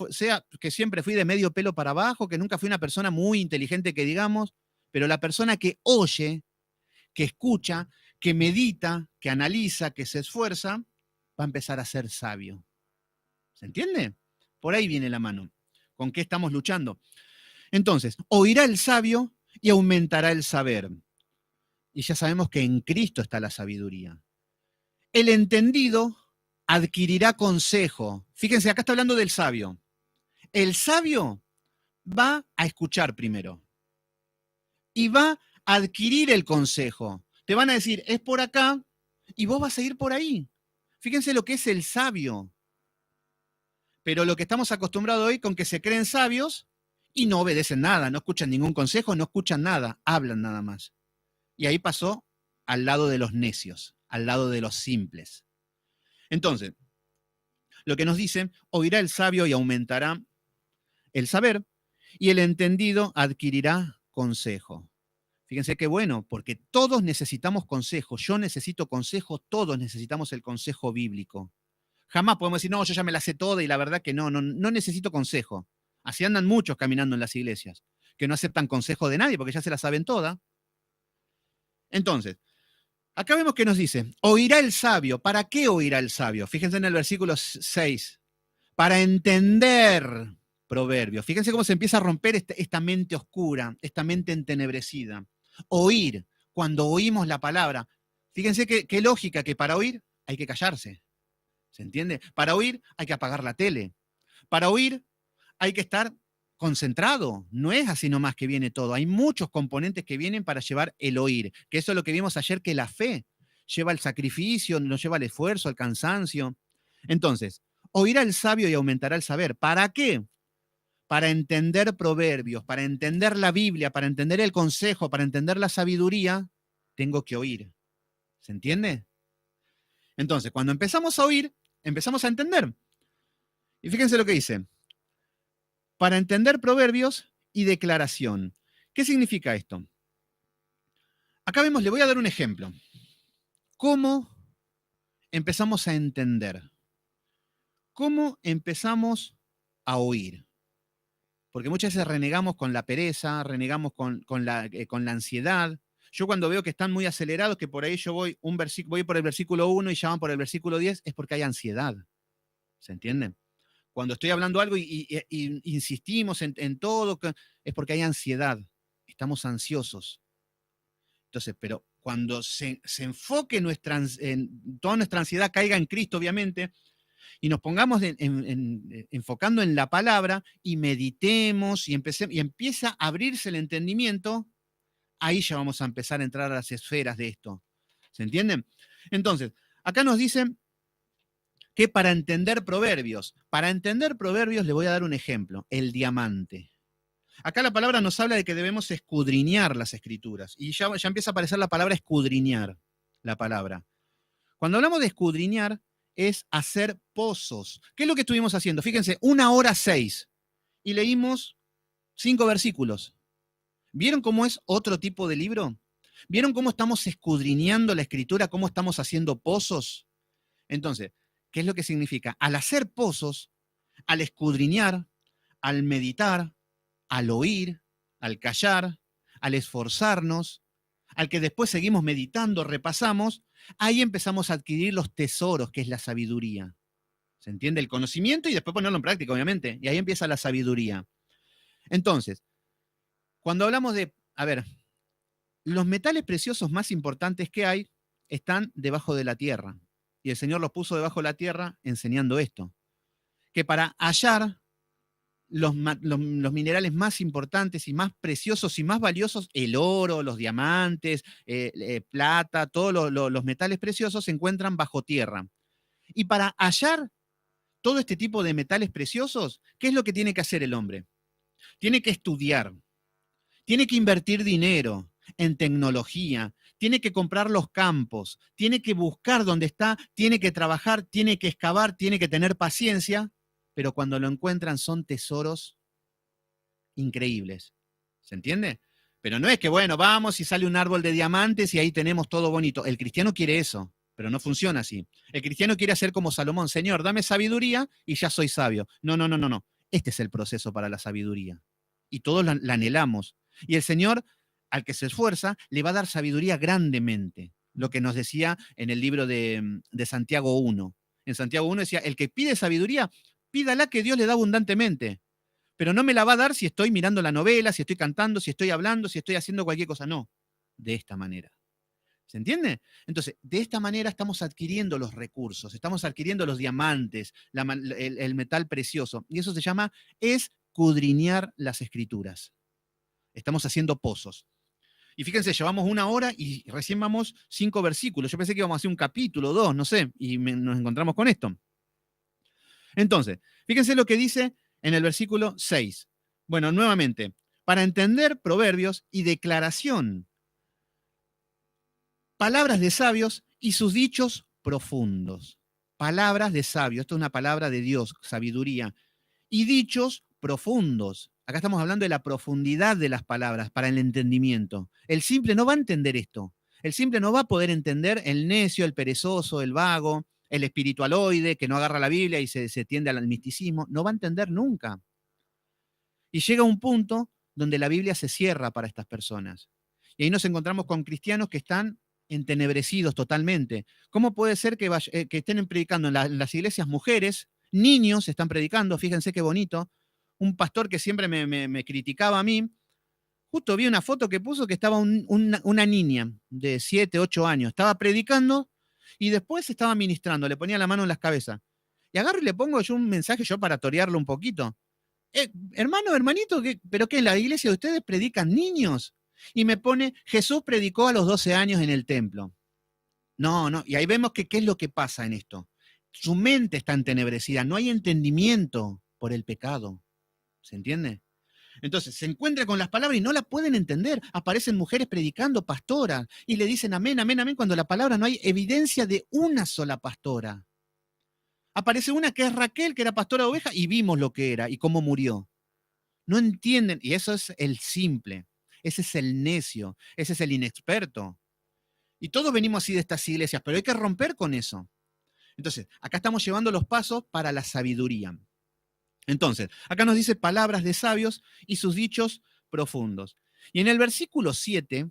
siempre fui de medio pelo para abajo, que nunca fui una persona muy inteligente que digamos, pero la persona que oye, que escucha, que medita, que analiza, que se esfuerza, va a empezar a ser sabio. ¿Se entiende? Por ahí viene la mano. ¿Con qué estamos luchando? Entonces, oirá el sabio y aumentará el saber. Y ya sabemos que en Cristo está la sabiduría. El entendido adquirirá consejo. Fíjense, acá está hablando del sabio. El sabio va a escuchar primero y va a adquirir el consejo. Te van a decir, es por acá, y vos vas a ir por ahí. Fíjense lo que es el sabio. Pero lo que estamos acostumbrados hoy con que se creen sabios y no obedecen nada, no escuchan ningún consejo, no escuchan nada, hablan nada más. Y ahí pasó al lado de los necios, al lado de los simples. Entonces, lo que nos dice, oirá el sabio y aumentará el saber, y el entendido adquirirá consejo. Fíjense qué bueno, porque todos necesitamos consejo. Yo necesito consejo, todos necesitamos el consejo bíblico. Jamás podemos decir, no, yo ya me la sé toda y la verdad que no necesito consejo. Así andan muchos caminando en las iglesias, que no aceptan consejo de nadie porque ya se la saben toda. Entonces, acá vemos que nos dice, oirá el sabio. ¿Para qué oirá el sabio? Fíjense en el versículo 6. Para entender proverbios. Fíjense cómo se empieza a romper esta mente oscura, esta mente entenebrecida. Oír, cuando oímos la palabra. Fíjense qué lógica, que para oír hay que callarse. ¿Se entiende? Para oír hay que apagar la tele. Para oír hay que estar concentrado. No es así nomás que viene todo. Hay muchos componentes que vienen para llevar el oír. Que eso es lo que vimos ayer, que la fe lleva el sacrificio, nos lleva el esfuerzo, el cansancio. Entonces, oirá el sabio y aumentará el saber. ¿Para qué? Para entender proverbios, para entender la Biblia, para entender el consejo, para entender la sabiduría, tengo que oír. ¿Se entiende? Entonces, cuando empezamos a oír, empezamos a entender. Y fíjense lo que dice. Para entender proverbios y declaración. ¿Qué significa esto? Acá vemos, le voy a dar un ejemplo. ¿Cómo empezamos a entender? ¿Cómo empezamos a oír? Porque muchas veces renegamos con la pereza, renegamos con la ansiedad. Yo cuando veo que están muy acelerados, que por ahí yo voy por el versículo 1 y ya van por el versículo 10, es porque hay ansiedad. ¿Se entiende? Cuando estoy hablando algo y insistimos en todo, es porque hay ansiedad. Estamos ansiosos. Entonces, pero cuando se enfoque toda nuestra ansiedad caiga en Cristo, obviamente, y nos pongamos enfocando en la palabra y meditemos y empieza a abrirse el entendimiento, ahí ya vamos a empezar a entrar a las esferas de esto. ¿Se entienden? Entonces, acá nos dicen que para entender proverbios le voy a dar un ejemplo, el diamante. Acá la palabra nos habla de que debemos escudriñar las escrituras. Y ya empieza a aparecer la palabra escudriñar, la palabra. Cuando hablamos de escudriñar, es hacer pozos. ¿Qué es lo que estuvimos haciendo? Fíjense, 1 hora 6. Y leímos 5 versículos. ¿Vieron cómo es otro tipo de libro? ¿Vieron cómo estamos escudriñando la escritura? ¿Cómo estamos haciendo pozos? Entonces, ¿qué es lo que significa? Al hacer pozos, al escudriñar, al meditar, al oír, al callar, al esforzarnos, al que después seguimos meditando, repasamos, ahí empezamos a adquirir los tesoros, que es la sabiduría. ¿Se entiende? El conocimiento y después ponerlo en práctica, obviamente. Y ahí empieza la sabiduría. Entonces, cuando hablamos los metales preciosos más importantes que hay están debajo de la tierra. Y el Señor los puso debajo de la tierra enseñando esto. Que para hallar los minerales más importantes y más preciosos y más valiosos, el oro, los diamantes, plata, todos los metales preciosos se encuentran bajo tierra. Y para hallar todo este tipo de metales preciosos, ¿qué es lo que tiene que hacer el hombre? Tiene que estudiar, tiene que invertir dinero en tecnología, tiene que comprar los campos, tiene que buscar dónde está, tiene que trabajar, tiene que excavar, tiene que tener paciencia, pero cuando lo encuentran son tesoros increíbles. ¿Se entiende? Pero no es que, bueno, vamos y sale un árbol de diamantes y ahí tenemos todo bonito. El cristiano quiere eso, pero no funciona así. El cristiano quiere hacer como Salomón, Señor, dame sabiduría y ya soy sabio. No, no, no, no, no. Este es el proceso para la sabiduría. Y todos la anhelamos. Y el Señor, al que se esfuerza, le va a dar sabiduría grandemente. Lo que nos decía en el libro de Santiago 1. En Santiago 1 decía, el que pide sabiduría, pídala que Dios le da abundantemente. Pero no me la va a dar si estoy mirando la novela, si estoy cantando, si estoy hablando, si estoy haciendo cualquier cosa. No, de esta manera. ¿Se entiende? Entonces, de esta manera estamos adquiriendo los recursos, estamos adquiriendo los diamantes, el metal precioso. Y eso se llama escudriñar las escrituras. Estamos haciendo pozos. Y fíjense, llevamos 1 hora y recién vamos 5 versículos. Yo pensé que íbamos a hacer un capítulo, 2, no sé, y nos encontramos con esto. Entonces, fíjense lo que dice en el versículo 6. Bueno, nuevamente, para entender proverbios y declaración, palabras de sabios y sus dichos profundos. Palabras de sabios, esto es una palabra de Dios, sabiduría, y dichos profundos. Acá estamos hablando de la profundidad de las palabras para el entendimiento. El simple no va a entender esto. El simple no va a poder entender el necio, el perezoso, el vago, el espiritualoide que no agarra la Biblia y se tiende al misticismo. No va a entender nunca. Y llega un punto donde la Biblia se cierra para estas personas. Y ahí nos encontramos con cristianos que están entenebrecidos totalmente. ¿Cómo puede ser que estén predicando en las iglesias mujeres, niños están predicando? Fíjense qué bonito. Un pastor que siempre me criticaba a mí, justo vi una foto que puso que estaba una niña de 7, 8 años, estaba predicando y después estaba ministrando, le ponía la mano en las cabezas. Y agarro y le pongo yo un mensaje yo para torearlo un poquito. Hermano, hermanito, ¿pero qué? ¿En la iglesia de ustedes predican niños? Y me pone, Jesús predicó a los 12 años en el templo. No, no, y ahí vemos que qué es lo que pasa en esto. Su mente está entenebrecida, no hay entendimiento por el pecado. ¿Se entiende? Entonces se encuentra con las palabras y no la pueden entender. Aparecen mujeres predicando, pastoras, y le dicen amén, amén, amén, cuando la palabra no hay evidencia de una sola pastora. Aparece una que es Raquel, que era pastora de ovejas, y vimos lo que era y cómo murió. No entienden, y eso es el simple, ese es el necio, ese es el inexperto. Y todos venimos así de estas iglesias, pero hay que romper con eso. Entonces, acá estamos llevando los pasos para la sabiduría. Entonces, acá nos dice palabras de sabios y sus dichos profundos. Y en el versículo 7,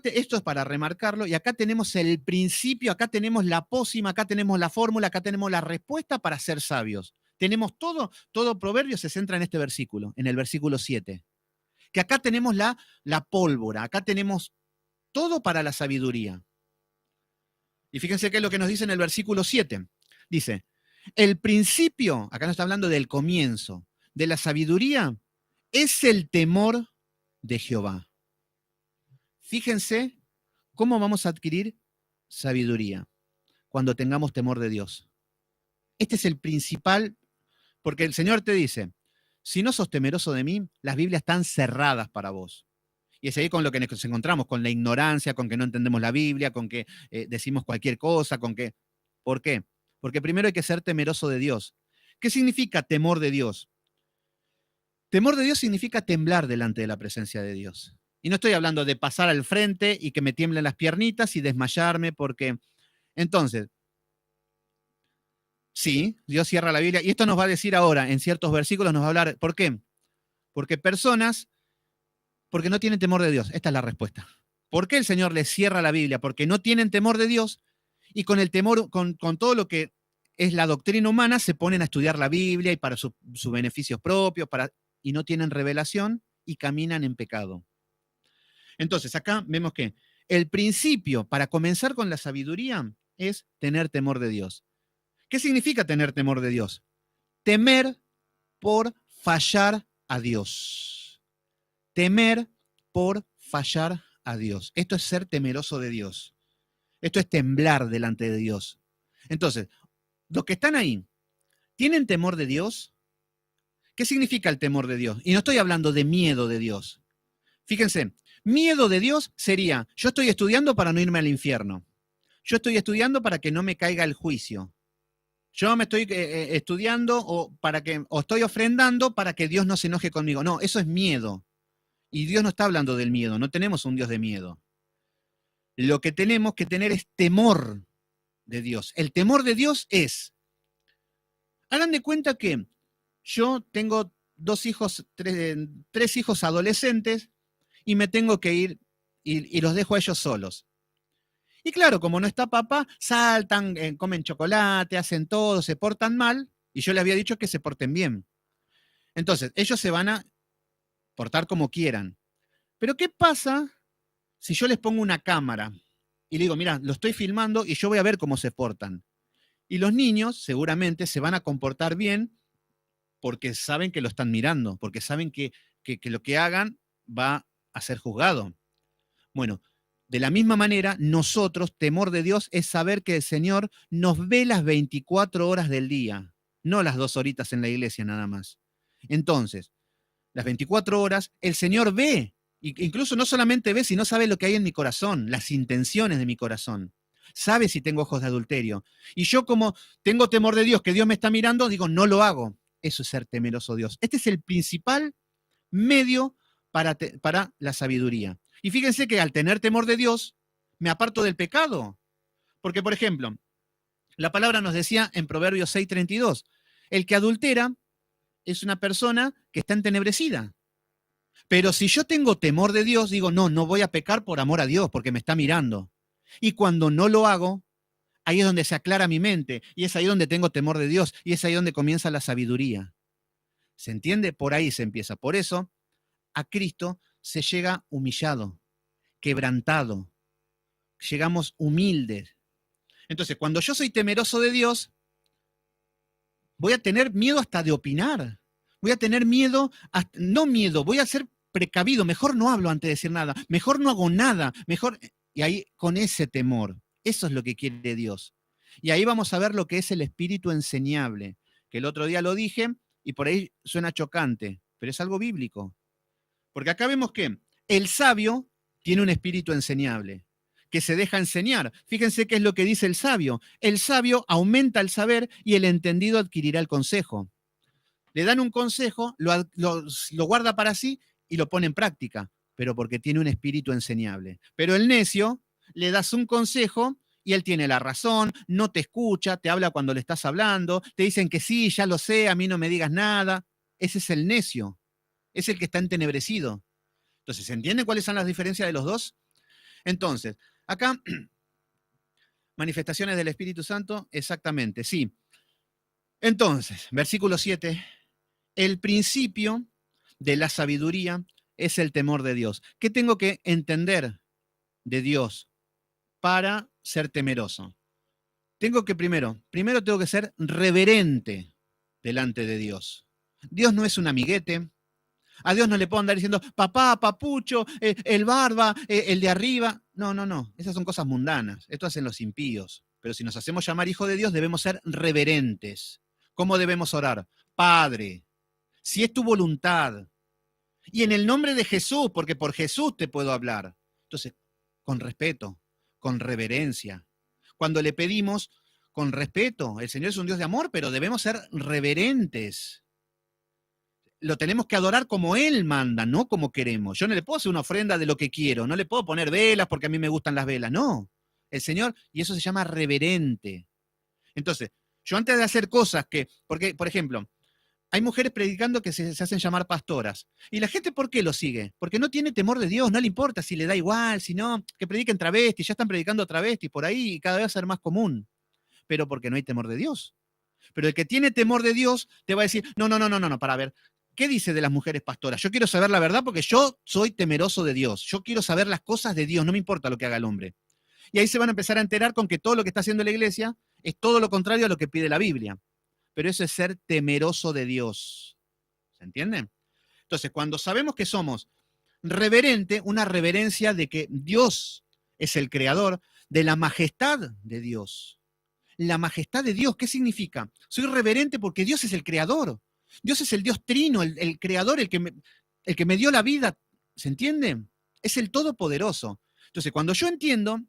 esto es para remarcarlo, y acá tenemos el principio, acá tenemos la pócima, acá tenemos la fórmula, acá tenemos la respuesta para ser sabios. Tenemos todo proverbio se centra en este versículo, en el versículo 7. Que acá tenemos la pólvora, acá tenemos todo para la sabiduría. Y fíjense qué es lo que nos dice en el versículo 7. Dice, el principio, acá nos está hablando del comienzo, de la sabiduría, es el temor de Jehová. Fíjense cómo vamos a adquirir sabiduría cuando tengamos temor de Dios. Este es el principal, porque el Señor te dice, si no sos temeroso de mí, las Biblias están cerradas para vos. Y es ahí con lo que nos encontramos, con la ignorancia, con que no entendemos la Biblia, con que decimos cualquier cosa, con que... ¿Por qué? Porque primero hay que ser temeroso de Dios. ¿Qué significa temor de Dios? Temor de Dios significa temblar delante de la presencia de Dios. Y no estoy hablando de pasar al frente y que me tiemblen las piernitas y desmayarme, porque entonces, sí, Dios cierra la Biblia. Y esto nos va a decir ahora, en ciertos versículos nos va a hablar, ¿por qué? Porque porque no tienen temor de Dios. Esta es la respuesta. ¿Por qué el Señor les cierra la Biblia? Porque no tienen temor de Dios y con el temor, con todo lo que es la doctrina humana, se ponen a estudiar la Biblia y para sus beneficios propios, y no tienen revelación y caminan en pecado. Entonces, acá vemos que el principio para comenzar con la sabiduría es tener temor de Dios. ¿Qué significa tener temor de Dios? Temer por fallar a Dios. Temer por fallar a Dios. Esto es ser temeroso de Dios. Esto es temblar delante de Dios. Entonces, los que están ahí, ¿tienen temor de Dios? ¿Qué significa el temor de Dios? Y no estoy hablando de miedo de Dios. Fíjense, miedo de Dios sería, yo estoy estudiando para no irme al infierno. Yo estoy estudiando para que no me caiga el juicio. Yo me estoy estudiando o estoy ofrendando para que Dios no se enoje conmigo. No, eso es miedo. Y Dios no está hablando del miedo, no tenemos un Dios de miedo. Lo que tenemos que tener es temor de Dios. El temor de Dios es, hagan de cuenta que yo tengo tres hijos adolescentes y me tengo que ir y los dejo a ellos solos. Y claro, como no está papá, saltan, comen chocolate, hacen todo, se portan mal, y yo les había dicho que se porten bien. Entonces, ellos se van a portar como quieran. Pero ¿qué pasa si yo les pongo una cámara y le digo, mira, lo estoy filmando y yo voy a ver cómo se portan? Y los niños seguramente se van a comportar bien porque saben que lo están mirando, porque saben que lo que hagan va a ser juzgado. Bueno, de la misma manera, nosotros, temor de Dios, es saber que el Señor nos ve las 24 horas del día, no las 2 horitas en la iglesia nada más. Entonces, las 24 horas, el Señor ve, incluso no solamente ve, sino sabe lo que hay en mi corazón, las intenciones de mi corazón. Sabe si tengo ojos de adulterio. Y yo como tengo temor de Dios, que Dios me está mirando, digo, no lo hago. Eso es ser temeroso de Dios. Este es el principal medio para la sabiduría. Y fíjense que al tener temor de Dios, me aparto del pecado. Porque, por ejemplo, la palabra nos decía en Proverbios 6:32, el que adultera es una persona que está entenebrecida. Pero si yo tengo temor de Dios, digo, no voy a pecar por amor a Dios, porque me está mirando. Y cuando no lo hago, ahí es donde se aclara mi mente, y es ahí donde tengo temor de Dios, y es ahí donde comienza la sabiduría. ¿Se entiende? Por ahí se empieza. Por eso, a Cristo se llega humillado, quebrantado. Llegamos humildes. Entonces, cuando yo soy temeroso de Dios, voy a tener miedo hasta de opinar. Voy a tener miedo, no miedo, voy a ser precavido. Mejor no hablo antes de decir nada. Mejor no hago nada. Mejor. Y ahí, con ese temor. Eso es lo que quiere Dios. Y ahí vamos a ver lo que es el espíritu enseñable. Que el otro día lo dije y por ahí suena chocante, pero es algo bíblico. Porque acá vemos que el sabio tiene un espíritu enseñable. que se deja enseñar. Fíjense qué es lo que dice el sabio. El sabio aumenta el saber y el entendido adquirirá el consejo. Le dan un consejo, lo guarda para sí y lo pone en práctica, pero porque tiene un espíritu enseñable. Pero el necio, le das un consejo y él tiene la razón, no te escucha, te habla cuando le estás hablando, te dicen que sí, ya lo sé, a mí no me digas nada. Ese es el necio, es el que está entenebrecido. Entonces, ¿se entiende cuáles son las diferencias de los dos? Entonces, acá, manifestaciones del Espíritu Santo, exactamente, sí. Entonces, versículo 7, el principio de la sabiduría es el temor de Dios. ¿Qué tengo que entender de Dios para ser temeroso? Tengo que primero tengo que ser reverente delante de Dios. Dios no es un amiguete. A Dios no le puedo andar diciendo, papá, papucho, el barba, el de arriba. No, no, no. Esas son cosas mundanas. Esto hacen los impíos. Pero si nos hacemos llamar hijo de Dios, debemos ser reverentes. ¿Cómo debemos orar? Padre, si es tu voluntad, y en el nombre de Jesús, porque por Jesús te puedo hablar. Entonces, con respeto, con reverencia. Cuando le pedimos, con respeto, el Señor es un Dios de amor, pero debemos ser reverentes. Lo tenemos que adorar como Él manda, no como queremos. Yo no le puedo hacer una ofrenda de lo que quiero, no le puedo poner velas porque a mí me gustan las velas, no. El Señor, y eso se llama reverente. Entonces, yo antes de hacer cosas porque, por ejemplo, hay mujeres predicando que se hacen llamar pastoras. ¿Y la gente por qué lo sigue? Porque no tiene temor de Dios, no le importa si le da igual, si no, que prediquen travestis, ya están predicando travestis por ahí y cada vez va a ser más común. Pero porque no hay temor de Dios. Pero el que tiene temor de Dios te va a decir, no, no, no, no, no, no, para ver, ¿qué dice de las mujeres pastoras? Yo quiero saber la verdad porque yo soy temeroso de Dios. Yo quiero saber las cosas de Dios, no me importa lo que haga el hombre. Y ahí se van a empezar a enterar con que todo lo que está haciendo la iglesia es todo lo contrario a lo que pide la Biblia. Pero eso es ser temeroso de Dios. ¿Se entiende? Entonces, cuando sabemos que somos reverente, una reverencia de que Dios es el creador, de la majestad de Dios. La majestad de Dios, ¿qué significa? Soy reverente porque Dios es el creador. Dios es el Dios trino, el creador, el que me dio la vida. ¿Se entiende? Es el todopoderoso. Entonces, cuando yo entiendo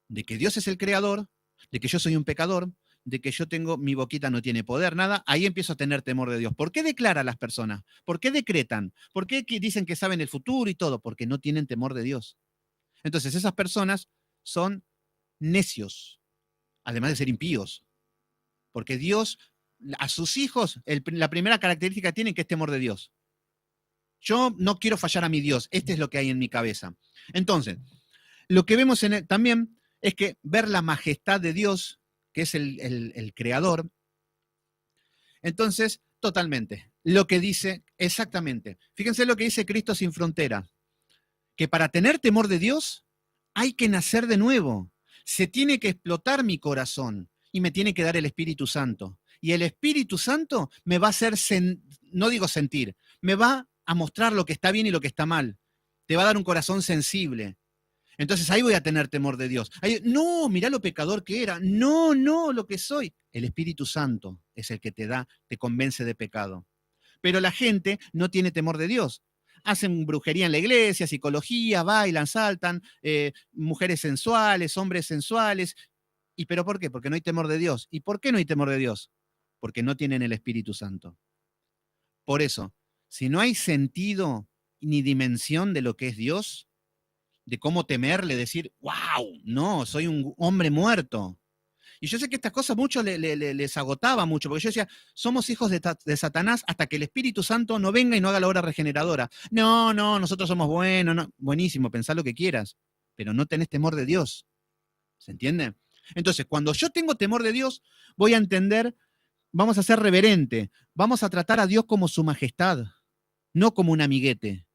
de que Dios es el creador, de que yo soy un pecador, de que yo tengo, mi boquita no tiene poder, nada, ahí empiezo a tener temor de Dios. ¿Por qué declaran las personas? ¿Por qué decretan? ¿Por qué dicen que saben el futuro y todo? Porque no tienen temor de Dios. Entonces esas personas son necios, además de ser impíos, porque Dios, a sus hijos, la primera característica que tienen que es temor de Dios. Yo no quiero fallar a mi Dios, este es lo que hay en mi cabeza. Entonces, lo que vemos también es que ver la majestad de Dios, que es el creador, entonces, totalmente, lo que dice exactamente. Fíjense lo que dice Cristo sin frontera, que para tener temor de Dios hay que nacer de nuevo. Se tiene que explotar mi corazón y me tiene que dar el Espíritu Santo. Y el Espíritu Santo me va a hacer, no digo sentir, me va a mostrar lo que está bien y lo que está mal. Te va a dar un corazón sensible. Entonces ahí voy a tener temor de Dios. Ahí, no, mirá lo pecador que era. No, no, lo que soy. El Espíritu Santo es el que te convence de pecado. Pero la gente no tiene temor de Dios. Hacen brujería en la iglesia, psicología, bailan, saltan, mujeres sensuales, hombres sensuales. ¿Y pero por qué? Porque no hay temor de Dios. ¿Y por qué no hay temor de Dios? Porque no tienen el Espíritu Santo. Por eso, si no hay sentido ni dimensión de lo que es Dios, de cómo temerle, decir, wow, no, soy un hombre muerto. Y yo sé que estas cosas mucho les agotaba mucho, porque yo decía, somos hijos de Satanás hasta que el Espíritu Santo no venga y no haga la obra regeneradora. No, no, nosotros somos buenos, no. Buenísimo, pensá lo que quieras, pero no tenés temor de Dios. ¿Se entiende? Entonces, cuando yo tengo temor de Dios, voy a entender, vamos a ser reverente, vamos a tratar a Dios como su majestad, no como un amiguete.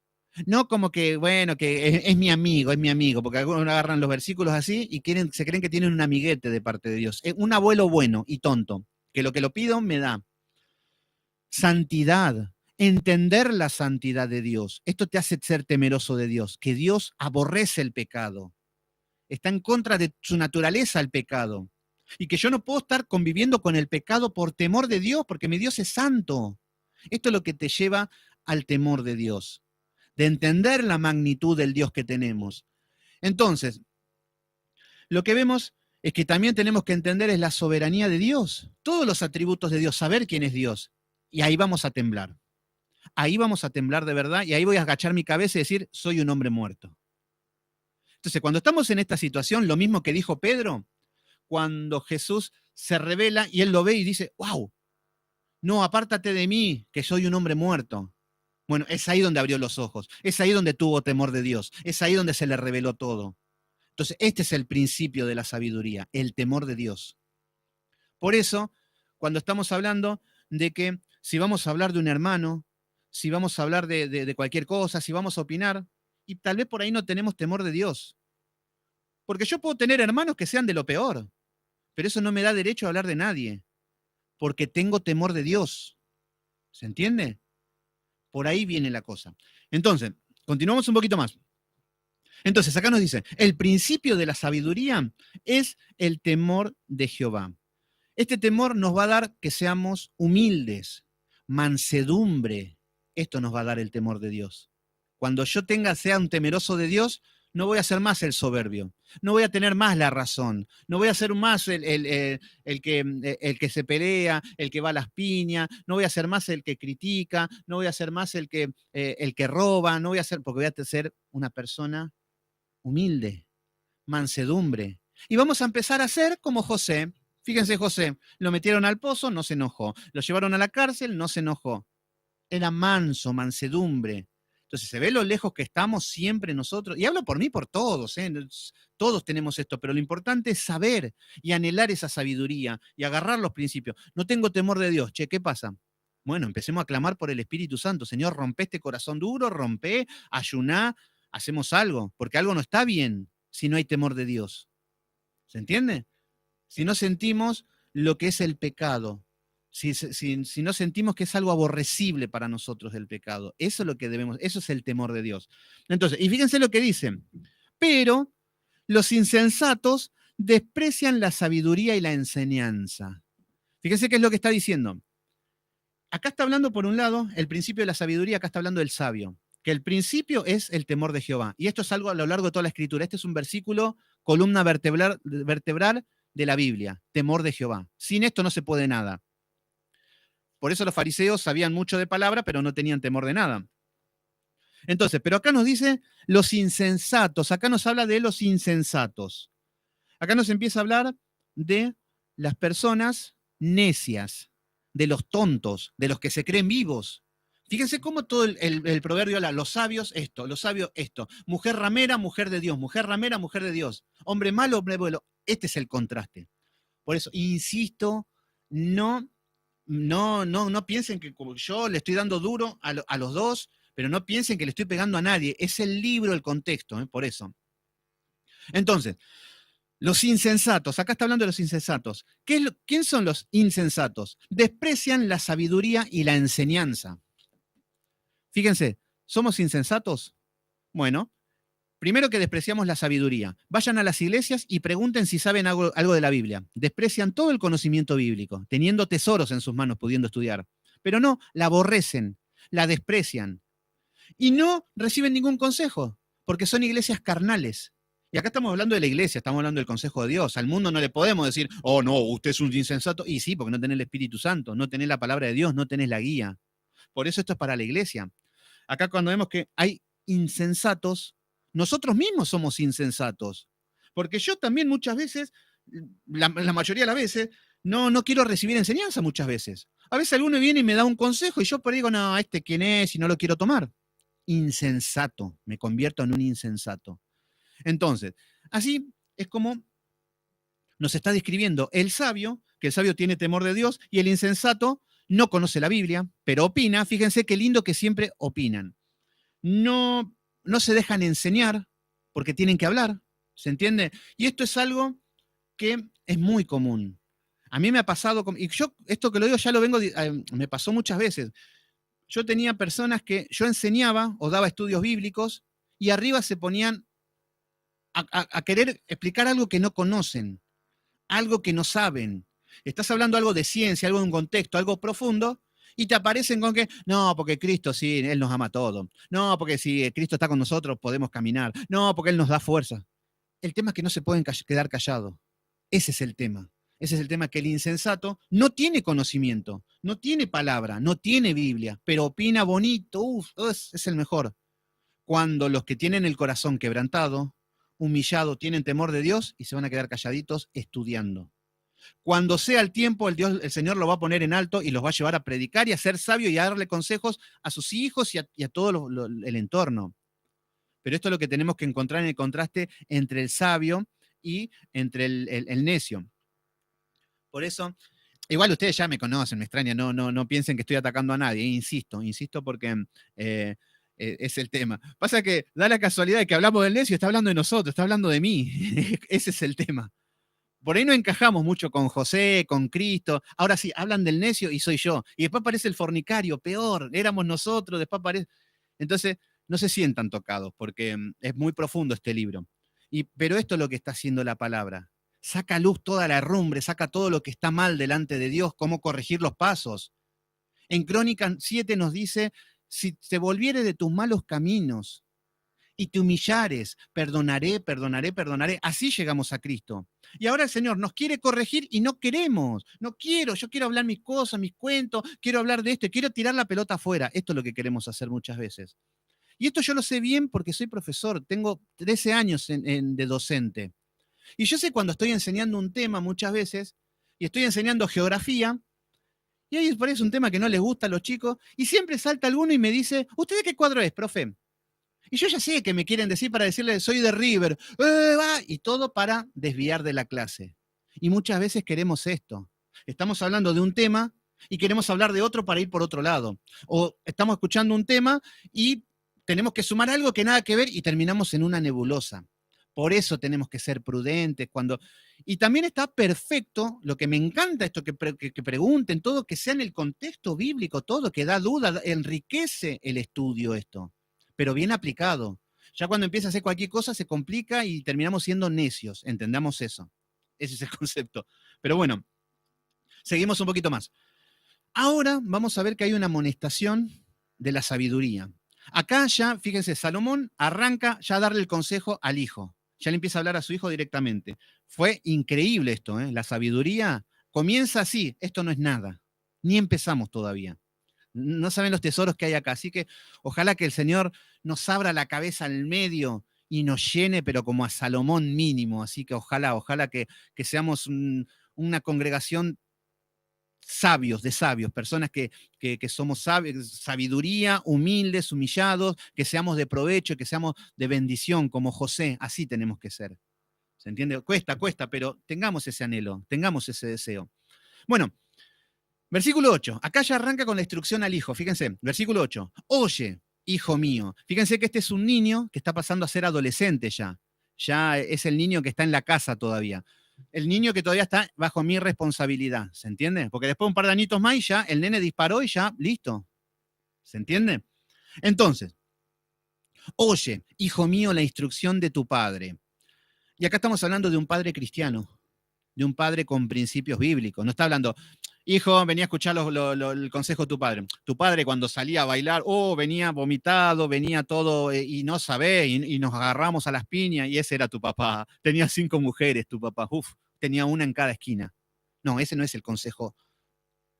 No como que, bueno, que es mi amigo, porque algunos agarran los versículos así y se creen que tienen un amiguete de parte de Dios. Un abuelo bueno y tonto, que lo pido me da. Santidad, entender la santidad de Dios. Esto te hace ser temeroso de Dios, que Dios aborrece el pecado. Está en contra de su naturaleza el pecado. Y que yo no puedo estar conviviendo con el pecado por temor de Dios, porque mi Dios es santo. Esto es lo que te lleva al temor de Dios, de entender la magnitud del Dios que tenemos. Entonces, lo que vemos es que también tenemos que entender es la soberanía de Dios, todos los atributos de Dios, saber quién es Dios. Y ahí vamos a temblar. Ahí vamos a temblar de verdad y ahí voy a agachar mi cabeza y decir, soy un hombre muerto. Entonces, cuando estamos en esta situación, lo mismo que dijo Pedro, cuando Jesús se revela y él lo ve y dice, wow, no, apártate de mí, que soy un hombre muerto. Bueno, es ahí donde abrió los ojos, es ahí donde tuvo temor de Dios, es ahí donde se le reveló todo. Entonces, este es el principio de la sabiduría, el temor de Dios. Por eso, cuando estamos hablando de que si vamos a hablar de un hermano, si vamos a hablar de cualquier cosa, si vamos a opinar, y tal vez por ahí no tenemos temor de Dios. Porque yo puedo tener hermanos que sean de lo peor, pero eso no me da derecho a hablar de nadie, porque tengo temor de Dios. ¿Se entiende? Por ahí viene la cosa. Entonces, continuamos un poquito más. Entonces, acá nos dice, el principio de la sabiduría es el temor de Jehová. Este temor nos va a dar que seamos humildes, mansedumbre. Esto nos va a dar el temor de Dios. Cuando yo sea un temeroso de Dios, no voy a ser más el soberbio, no voy a tener más la razón, no voy a ser más el que se pelea, el que va a las piñas, no voy a ser más el que critica, no voy a ser más el que roba, no voy a ser, porque voy a ser una persona humilde, mansedumbre. Y vamos a empezar a ser como José. Fíjense, José, lo metieron al pozo, no se enojó. Lo llevaron a la cárcel, no se enojó. Era manso, mansedumbre. Entonces, ¿se ve lo lejos que estamos siempre nosotros? Y hablo por mí, por todos, ¿eh? Todos tenemos esto, pero lo importante es saber y anhelar esa sabiduría y agarrar los principios. No tengo temor de Dios. Che, ¿qué pasa? Bueno, empecemos a clamar por el Espíritu Santo. Señor, rompe este corazón duro, rompe, ayuná, hacemos algo, porque algo no está bien si no hay temor de Dios. ¿Se entiende? Si no sentimos lo que es el pecado, si no sentimos que es algo aborrecible para nosotros el pecado, eso es lo que debemos, eso es el temor de Dios. Entonces, y fíjense lo que dicen, pero los insensatos desprecian la sabiduría y la enseñanza. Fíjense qué es lo que está diciendo. Acá está hablando, por un lado, el principio de la sabiduría, acá está hablando del sabio, que el principio es el temor de Jehová. Y esto es algo a lo largo de toda la Escritura. Este es un versículo, columna vertebral de la Biblia, temor de Jehová. Sin esto no se puede nada. Por eso los fariseos sabían mucho de palabra, pero no tenían temor de nada. Entonces, pero acá nos dice los insensatos, acá nos habla de los insensatos. Acá nos empieza a hablar de las personas necias, de los tontos, de los que se creen vivos. Fíjense cómo todo el proverbio habla, los sabios esto, mujer ramera, mujer de Dios, mujer ramera, mujer de Dios, hombre malo, hombre bueno. Este es el contraste. Por eso, insisto, no piensen que como yo le estoy dando duro a los dos, pero no piensen que le estoy pegando a nadie. Es el libro, el contexto, por eso. Entonces, los insensatos, acá está hablando de los insensatos. ¿Quién son los insensatos? Desprecian la sabiduría y la enseñanza. Fíjense, ¿somos insensatos? Bueno, primero que despreciamos la sabiduría. Vayan a las iglesias y pregunten si saben algo de la Biblia. Desprecian todo el conocimiento bíblico, teniendo tesoros en sus manos, pudiendo estudiar. Pero no, la aborrecen, la desprecian. Y no reciben ningún consejo, porque son iglesias carnales. Y acá estamos hablando de la iglesia, estamos hablando del consejo de Dios. Al mundo no le podemos decir, oh no, usted es un insensato. Y sí, porque no tenés el Espíritu Santo, no tenés la palabra de Dios, no tenés la guía. Por eso esto es para la iglesia. Acá cuando vemos que hay insensatos, nosotros mismos somos insensatos. Porque yo también muchas veces, la mayoría de las veces, no quiero recibir enseñanza muchas veces. A veces alguno viene y me da un consejo y yo por ahí digo, no, este quién es y no lo quiero tomar. Insensato, me convierto en un insensato. Entonces, así es como nos está describiendo el sabio, que el sabio tiene temor de Dios, y el insensato no conoce la Biblia, pero opina. Fíjense qué lindo que siempre opinan. No se dejan enseñar porque tienen que hablar, ¿se entiende? Y esto es algo que es muy común. A mí me ha pasado, y yo esto que lo digo ya lo vengo, me pasó muchas veces. Yo tenía personas que yo enseñaba o daba estudios bíblicos y arriba se ponían a querer explicar algo que no conocen, algo que no saben. Estás hablando algo de ciencia, algo de un contexto, algo profundo, y te aparecen con que, no, porque Cristo sí, Él nos ama todo. No, porque si Cristo está con nosotros podemos caminar. No, porque Él nos da fuerza. El tema es que no se pueden quedar callados. Ese es el tema. Ese es el tema, que el insensato no tiene conocimiento, no tiene palabra, no tiene Biblia, pero opina bonito, es el mejor. Cuando los que tienen el corazón quebrantado, humillado, tienen temor de Dios y se van a quedar calladitos estudiando. Cuando sea el tiempo, el Señor lo va a poner en alto y los va a llevar a predicar y a ser sabio y a darle consejos a sus hijos y a todo el entorno. Pero esto es lo que tenemos que encontrar en el contraste entre el sabio y entre el necio. Por eso, igual ustedes ya me conocen, me extraña, no piensen que estoy atacando a nadie, insisto porque es el tema. Pasa que da la casualidad de que hablamos del necio, está hablando de nosotros, está hablando de mí. Ese es el tema. Por ahí no encajamos mucho con José, con Cristo. Ahora sí, hablan del necio y soy yo. Y después aparece el fornicario, peor, éramos nosotros, después aparece. Entonces, no se sientan tocados, porque es muy profundo este libro. Pero esto es lo que está haciendo la palabra. Saca a luz toda la herrumbre, saca todo lo que está mal delante de Dios, cómo corregir los pasos. En Crónicas 7 nos dice, si te volvieres de tus malos caminos y te humillares, perdonaré. Así llegamos a Cristo. Y ahora el Señor nos quiere corregir y no queremos. No quiero, yo quiero hablar mis cosas, mis cuentos, quiero hablar de esto, quiero tirar la pelota afuera. Esto es lo que queremos hacer muchas veces. Y esto yo lo sé bien porque soy profesor, tengo 13 años de docente. Y yo sé cuando estoy enseñando un tema muchas veces, y estoy enseñando geografía, y ahí por ahí es un tema que no les gusta a los chicos, y siempre salta alguno y me dice, ¿usted de qué cuadro es, profe? Y yo ya sé que me quieren decir para decirle, soy de River, y todo para desviar de la clase. Y muchas veces queremos esto. Estamos hablando de un tema y queremos hablar de otro para ir por otro lado. O estamos escuchando un tema y tenemos que sumar algo que nada que ver y terminamos en una nebulosa. Por eso tenemos que ser prudentes Y también está perfecto, lo que me encanta esto, que pregunten todo, que sea en el contexto bíblico, todo, que da duda, enriquece el estudio esto, pero bien aplicado. Ya cuando empieza a hacer cualquier cosa se complica y terminamos siendo necios, entendamos eso. Ese es el concepto. Pero bueno, seguimos un poquito más. Ahora vamos a ver que hay una amonestación de la sabiduría. Acá ya, fíjense, Salomón arranca ya a darle el consejo al hijo. Ya le empieza a hablar a su hijo directamente. Fue increíble esto, ¿eh? La sabiduría comienza así, esto no es nada. Ni empezamos todavía. No saben los tesoros que hay acá. Así que ojalá que el Señor nos abra la cabeza al medio y nos llene, pero como a Salomón mínimo. Así que ojalá que seamos una congregación de sabios, personas que somos sabiduría, humildes, humillados, que seamos de provecho, que seamos de bendición, como José. Así tenemos que ser. ¿Se entiende? Cuesta, pero tengamos ese anhelo, tengamos ese deseo. Bueno, versículo 8. Acá ya arranca con la instrucción al hijo. Fíjense, versículo 8. Oye, hijo mío. Fíjense que este es un niño que está pasando a ser adolescente ya. Ya es el niño que está en la casa todavía. El niño que todavía está bajo mi responsabilidad. ¿Se entiende? Porque después de un par de añitos más y ya el nene disparó y ya, listo. ¿Se entiende? Entonces, oye, hijo mío, la instrucción de tu padre. Y acá estamos hablando de un padre cristiano, de un padre con principios bíblicos. No está hablando, hijo, venía a escuchar el consejo de tu padre. Tu padre cuando salía a bailar, venía vomitado, venía todo, y no sabés, y nos agarramos a las piñas, y ese era tu papá. Tenía 5 mujeres tu papá, tenía una en cada esquina. No, ese no es el consejo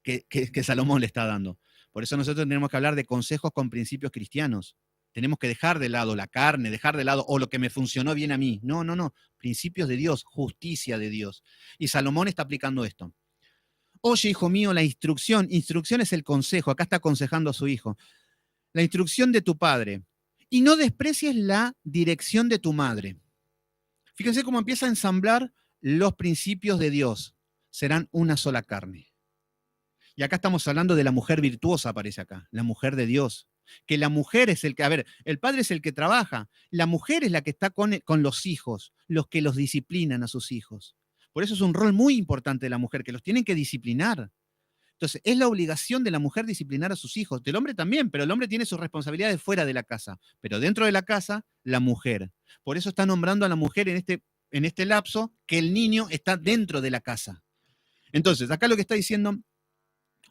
que Salomón le está dando. Por eso nosotros tenemos que hablar de consejos con principios cristianos. Tenemos que dejar de lado la carne, dejar de lado, lo que me funcionó bien a mí. No. Principios de Dios, justicia de Dios. Y Salomón está aplicando esto. Oye, hijo mío, la instrucción es el consejo. Acá está aconsejando a su hijo. La instrucción de tu padre. Y no desprecies la dirección de tu madre. Fíjense cómo empieza a ensamblar los principios de Dios. Serán una sola carne. Y acá estamos hablando de la mujer virtuosa, aparece acá, la mujer de Dios. Que la mujer es el que, el padre es el que trabaja, la mujer es la que está con los hijos, los que los disciplinan a sus hijos. Por eso es un rol muy importante de la mujer, que los tienen que disciplinar. Entonces, es la obligación de la mujer disciplinar a sus hijos, del hombre también, pero el hombre tiene sus responsabilidades fuera de la casa, pero dentro de la casa, la mujer. Por eso está nombrando a la mujer en este lapso que el niño está dentro de la casa. Entonces, acá lo que está diciendo,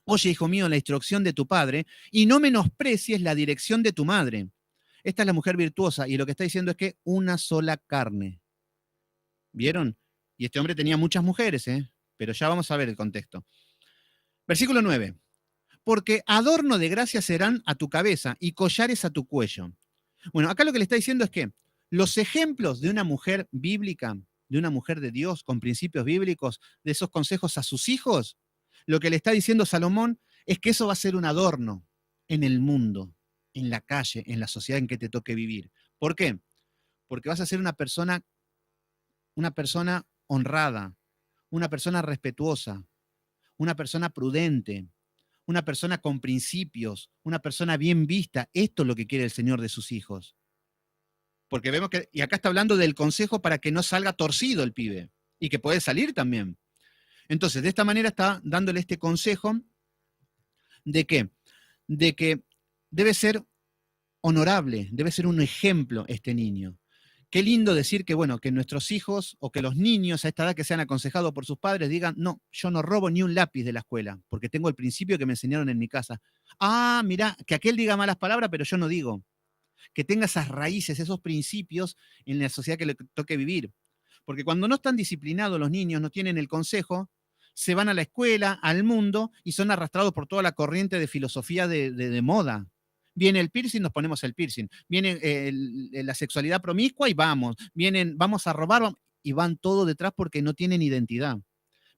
oye, hijo mío, la instrucción de tu padre, y no menosprecies la dirección de tu madre. Esta es la mujer virtuosa, y lo que está diciendo es que una sola carne. ¿Vieron? Y este hombre tenía muchas mujeres, ¿eh? Pero ya vamos a ver el contexto. Versículo 9. Porque adorno de gracia serán a tu cabeza y collares a tu cuello. Bueno, acá lo que le está diciendo es que los ejemplos de una mujer bíblica, de una mujer de Dios con principios bíblicos, de esos consejos a sus hijos, lo que le está diciendo Salomón es que eso va a ser un adorno en el mundo, en la calle, en la sociedad en que te toque vivir. ¿Por qué? Porque vas a ser una persona honrada, una persona respetuosa, una persona prudente, una persona con principios, una persona bien vista. Esto es lo que quiere el Señor de sus hijos. Porque vemos que, y acá está hablando del consejo para que no salga torcido el pibe, y que puede salir también. Entonces, de esta manera está dándole este consejo de que, de que debe ser honorable, debe ser un ejemplo este niño. Qué lindo decir que, bueno, que nuestros hijos o que los niños a esta edad que sean aconsejados por sus padres digan, no, yo no robo ni un lápiz de la escuela, porque tengo el principio que me enseñaron en mi casa. Ah, mira, que aquel diga malas palabras, pero yo no digo. Que tenga esas raíces, esos principios en la sociedad que le toque vivir. Porque cuando no están disciplinados los niños, no tienen el consejo, se van a la escuela, al mundo, y son arrastrados por toda la corriente de filosofía de moda. Viene el piercing, nos ponemos el piercing. Viene la sexualidad promiscua y vamos. Vienen, vamos a robar y van todo detrás porque no tienen identidad.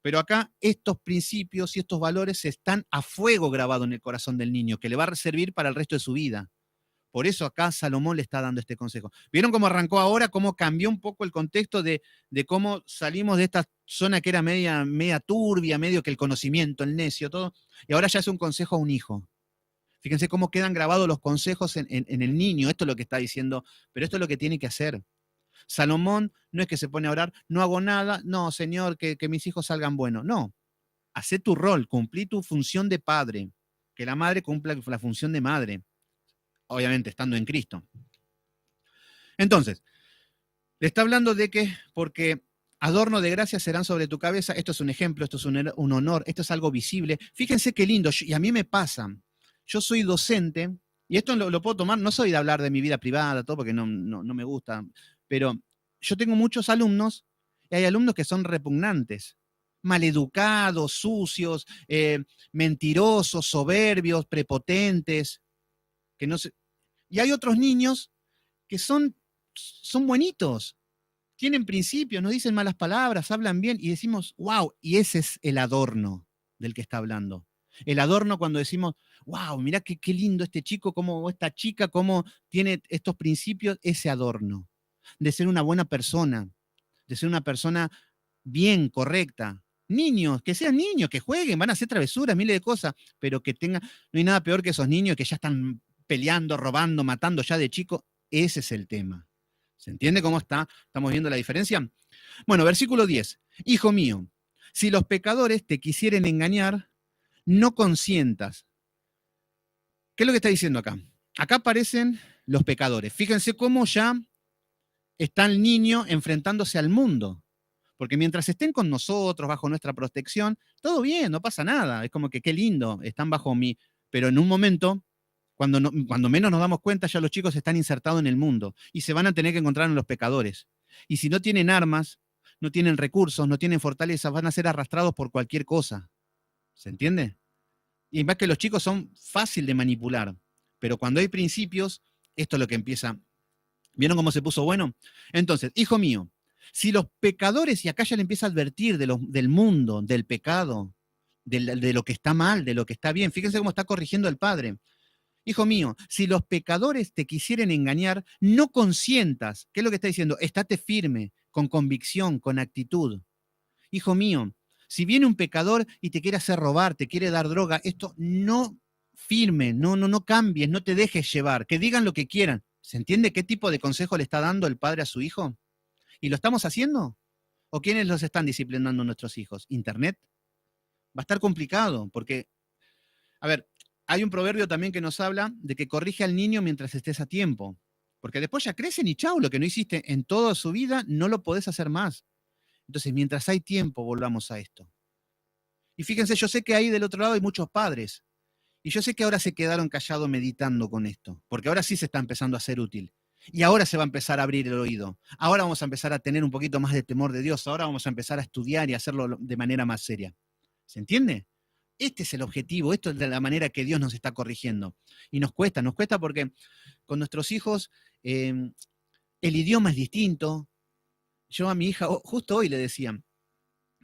Pero acá estos principios y estos valores están a fuego grabados en el corazón del niño, que le va a servir para el resto de su vida. Por eso acá Salomón le está dando este consejo. ¿Vieron cómo arrancó ahora? ¿Cómo cambió un poco el contexto de cómo salimos de esta zona que era media turbia, medio que el conocimiento, el necio, todo? Y ahora ya es un consejo a un hijo. Fíjense cómo quedan grabados los consejos en el niño. Esto es lo que está diciendo, pero esto es lo que tiene que hacer. Salomón no es que se pone a orar, no hago nada, no, Señor, que mis hijos salgan buenos. No, hacé tu rol, cumplí tu función de padre, que la madre cumpla la función de madre, obviamente estando en Cristo. Entonces, le está hablando de que porque adorno de gracia serán sobre tu cabeza, esto es un ejemplo, esto es un honor, esto es algo visible. Fíjense qué lindo, y a mí me pasa, yo soy docente, y esto lo puedo tomar, no soy de hablar de mi vida privada, todo porque no me gusta, pero yo tengo muchos alumnos, y hay alumnos que son repugnantes, maleducados, sucios, mentirosos, soberbios, prepotentes, que no se... Y hay otros niños que son buenitos, tienen principios, no dicen malas palabras, hablan bien y decimos, wow, y ese es el adorno del que está hablando. El adorno cuando decimos, wow, mirá qué lindo este chico, o esta chica, cómo tiene estos principios, ese adorno de ser una buena persona, de ser una persona bien, correcta. Niños, que sean niños, que jueguen, van a hacer travesuras, miles de cosas, pero que tengan, no hay nada peor que esos niños que ya están peleando, robando, matando ya de chico. Ese es el tema. ¿Se entiende cómo estamos viendo la diferencia? Bueno, versículo 10. Hijo mío, si los pecadores te quisieren engañar, no consientas. ¿Qué es lo que está diciendo acá? Acá aparecen los pecadores. Fíjense cómo ya está el niño enfrentándose al mundo. Porque mientras estén con nosotros, bajo nuestra protección, todo bien, no pasa nada. Es como que qué lindo, están bajo mí. Pero en un momento, cuando menos nos damos cuenta, ya los chicos están insertados en el mundo y se van a tener que encontrar en los pecadores. Y si no tienen armas, no tienen recursos, no tienen fortalezas, van a ser arrastrados por cualquier cosa. ¿Se entiende? Y más que los chicos son fácil de manipular. Pero cuando hay principios, esto es lo que empieza. ¿Vieron cómo se puso bueno? Entonces, hijo mío, si los pecadores, y acá ya le empieza a advertir del mundo, del pecado, de lo que está mal, de lo que está bien, fíjense cómo está corrigiendo el padre. Hijo mío, si los pecadores te quisieren engañar, no consientas. ¿Qué es lo que está diciendo? Estate firme, con convicción, con actitud. Hijo mío, si viene un pecador y te quiere hacer robar, te quiere dar droga, esto no firme, no cambies, no te dejes llevar, que digan lo que quieran. ¿Se entiende qué tipo de consejo le está dando el padre a su hijo? ¿Y lo estamos haciendo? ¿O quiénes los están disciplinando nuestros hijos? ¿Internet? Va a estar complicado, porque, a ver, hay un proverbio también que nos habla de que corrige al niño mientras estés a tiempo, porque después ya crecen y chau, lo que no hiciste en toda su vida no lo podés hacer más. Entonces, mientras hay tiempo, volvamos a esto. Y fíjense, yo sé que ahí del otro lado hay muchos padres, y yo sé que ahora se quedaron callados meditando con esto, porque ahora sí se está empezando a ser útil. Y ahora se va a empezar a abrir el oído. Ahora vamos a empezar a tener un poquito más de temor de Dios. Ahora vamos a empezar a estudiar y hacerlo de manera más seria. ¿Se entiende? Este es el objetivo, esto es de la manera que Dios nos está corrigiendo. Y nos cuesta porque con nuestros hijos el idioma es distinto. Yo a mi hija, justo hoy le decía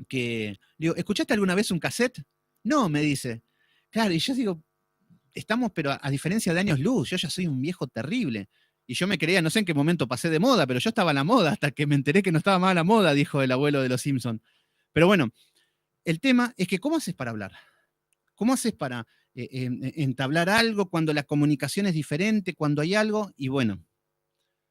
que, digo, ¿escuchaste alguna vez un cassette? No, me dice. Claro, y yo digo, estamos, pero a diferencia de años luz, yo ya soy un viejo terrible. Y yo me creía, no sé en qué momento pasé de moda, pero yo estaba a la moda hasta que me enteré que no estaba más a la moda, dijo el abuelo de los Simpson. Pero bueno, el tema es que ¿cómo haces para hablar? ¿Cómo haces para entablar algo cuando la comunicación es diferente, cuando hay algo? Y bueno,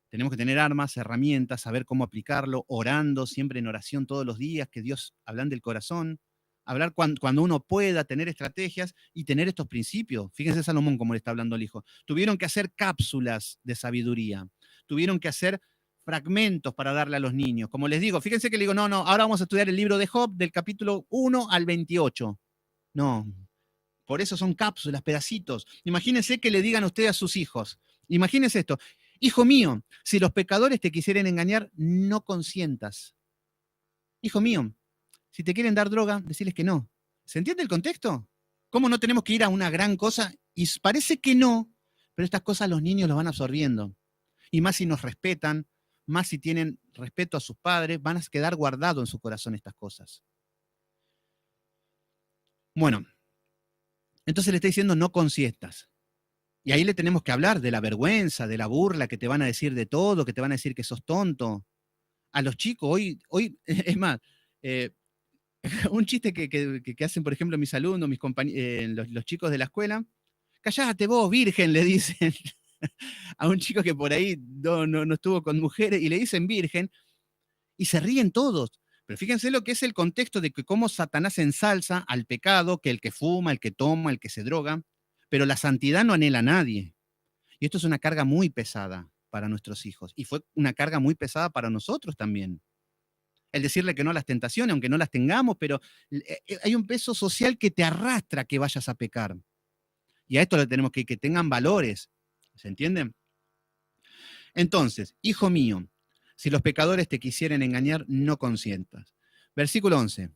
tenemos que tener armas, herramientas, saber cómo aplicarlo, orando, siempre en oración todos los días, que Dios hablan del corazón, hablar cuando uno pueda, tener estrategias y tener estos principios. Fíjense Salomón cómo le está hablando al hijo. Tuvieron que hacer cápsulas de sabiduría, tuvieron que hacer fragmentos para darle a los niños. Como les digo, fíjense que le digo, no, ahora vamos a estudiar el libro de Job del capítulo 1 al 28. No, por eso son cápsulas, pedacitos. Imagínense que le digan ustedes a sus hijos. Imagínense esto. Hijo mío, si los pecadores te quisieren engañar, no consientas. Hijo mío, si te quieren dar droga, decirles que no. ¿Se entiende el contexto? ¿Cómo no tenemos que ir a una gran cosa? Y parece que no, pero estas cosas los niños los van absorbiendo. Y más si nos respetan, más si tienen respeto a sus padres, van a quedar guardados en su corazón estas cosas. Bueno, entonces le está diciendo no consiestas. Y ahí le tenemos que hablar de la vergüenza, de la burla, que te van a decir de todo, que te van a decir que sos tonto. A los chicos, hoy es más, un chiste que hacen, por ejemplo, mis alumnos, los chicos de la escuela, callate vos, virgen, le dicen a un chico que por ahí no estuvo con mujeres y le dicen virgen y se ríen todos. Pero fíjense lo que es el contexto de que cómo Satanás ensalza al pecado, que el que fuma, el que toma, el que se droga, pero la santidad no anhela a nadie. Y esto es una carga muy pesada para nuestros hijos. Y fue una carga muy pesada para nosotros también. El decirle que no a las tentaciones, aunque no las tengamos, pero hay un peso social que te arrastra a que vayas a pecar. Y a esto le tenemos que tengan valores. ¿Se entiende? Entonces, hijo mío, si los pecadores te quisieren engañar, no consientas. Versículo 11.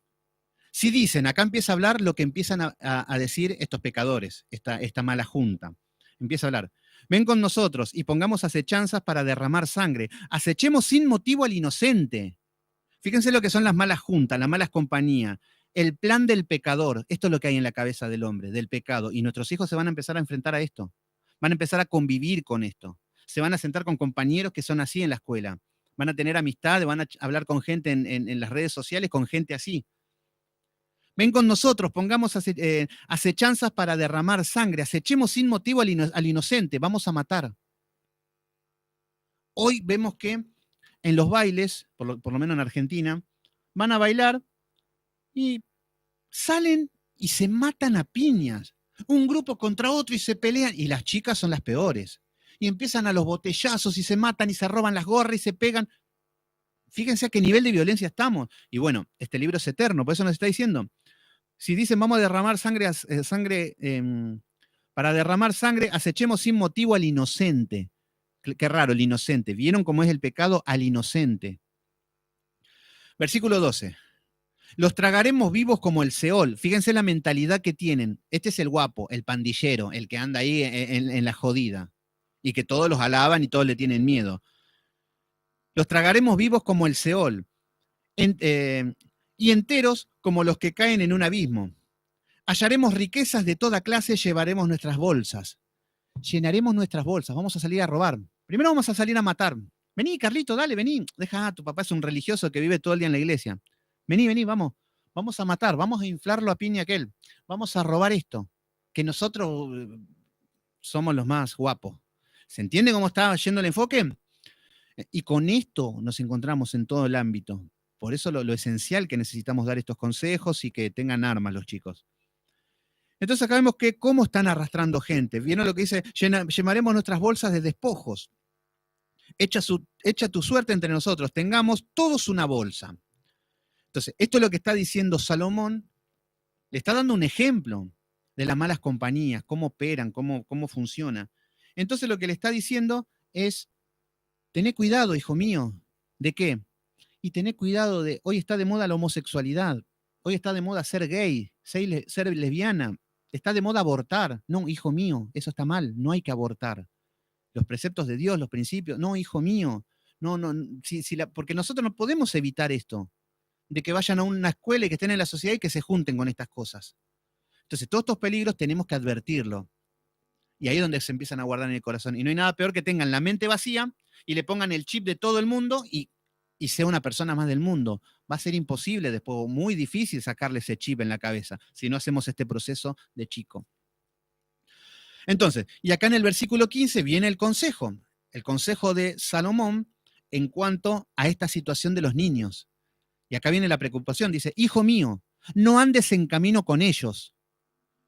Si dicen, acá empieza a hablar lo que empiezan a decir estos pecadores, esta mala junta. Empieza a hablar. Ven con nosotros y pongamos acechanzas para derramar sangre. Acechemos sin motivo al inocente. Fíjense lo que son las malas juntas, las malas compañías. El plan del pecador. Esto es lo que hay en la cabeza del hombre, del pecado. Y nuestros hijos se van a empezar a enfrentar a esto. Van a empezar a convivir con esto. Se van a sentar con compañeros que son así en la escuela. Van a tener amistad, van a hablar con gente en las redes sociales, con gente así. Ven con nosotros, pongamos acechanzas para derramar sangre, acechemos sin motivo al inocente, vamos a matar. Hoy vemos que en los bailes, por lo menos en Argentina, van a bailar y salen y se matan a piñas. Un grupo contra otro y se pelean, y las chicas son las peores. Y empiezan a los botellazos y se matan y se roban las gorras y se pegan. Fíjense a qué nivel de violencia estamos. Y bueno, este libro es eterno, por eso nos está diciendo, si dicen vamos a derramar para derramar sangre, acechemos sin motivo al inocente. Qué raro, el inocente. ¿Vieron cómo es el pecado al inocente? Versículo 12. Los tragaremos vivos como el Seol. Fíjense la mentalidad que tienen. Este es el guapo, el pandillero, el que anda ahí en la jodida. Y que todos los alaban y todos le tienen miedo. Los tragaremos vivos como el Seol. Y enteros como los que caen en un abismo. Hallaremos riquezas de toda clase, llevaremos nuestras bolsas. Llenaremos nuestras bolsas, vamos a salir a robar. Primero vamos a salir a matar. Vení, Carlito, dale, vení. Deja, tu papá es un religioso que vive todo el día en la iglesia. Vení, vamos. Vamos a matar, vamos a inflarlo a piña aquel. Vamos a robar esto. Que nosotros somos los más guapos. ¿Se entiende cómo está yendo el enfoque? Y con esto nos encontramos en todo el ámbito. Por eso lo esencial que necesitamos dar estos consejos y que tengan armas los chicos. Entonces acá vemos que cómo están arrastrando gente. ¿Vieron lo que dice? Llenaremos nuestras bolsas de despojos. Echa tu suerte entre nosotros. Tengamos todos una bolsa. Entonces, esto es lo que está diciendo Salomón. Le está dando un ejemplo de las malas compañías, cómo operan, cómo funciona. Entonces lo que le está diciendo es, Tené cuidado, hijo mío. ¿De qué? Y tené cuidado de, hoy está de moda la homosexualidad, hoy está de moda ser gay, ser lesbiana, está de moda abortar. No, hijo mío, eso está mal, no hay que abortar. Los preceptos de Dios, los principios, no, hijo mío, no, no, porque nosotros no podemos evitar esto, de que vayan a una escuela y que estén en la sociedad y que se junten con estas cosas. Entonces, todos estos peligros tenemos que advertirlo. Y ahí es donde se empiezan a guardar en el corazón. Y no hay nada peor que tengan la mente vacía y le pongan el chip de todo el mundo y sea una persona más del mundo. Va a ser imposible después, muy difícil sacarle ese chip en la cabeza si no hacemos este proceso de chico. Entonces, y acá en el versículo 15 viene el consejo de Salomón en cuanto a esta situación de los niños. Y acá viene la preocupación, dice, hijo mío, no andes en camino con ellos.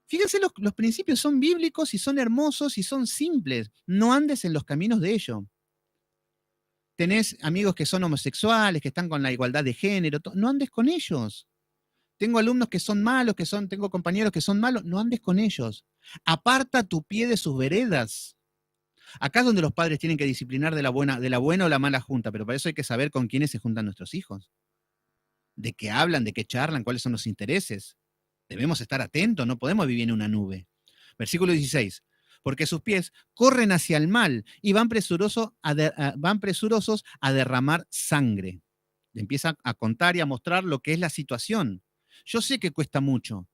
Fíjense, los principios son bíblicos y son hermosos y son simples. No andes en los caminos de ellos. Tenés amigos que son homosexuales, que están con la igualdad de género, no andes con ellos. Tengo alumnos que son malos, tengo compañeros que son malos, no andes con ellos. Aparta tu pie de sus veredas. Acá es donde los padres tienen que disciplinar de la buena o la mala junta, pero para eso hay que saber con quiénes se juntan nuestros hijos. De qué hablan, de qué charlan, cuáles son los intereses. Debemos estar atentos, no podemos vivir en una nube. Versículo 16. Porque sus pies corren hacia el mal y van presurosos a derramar sangre. Le empieza a contar y a mostrar lo que es la situación. Yo sé que cuesta mucho,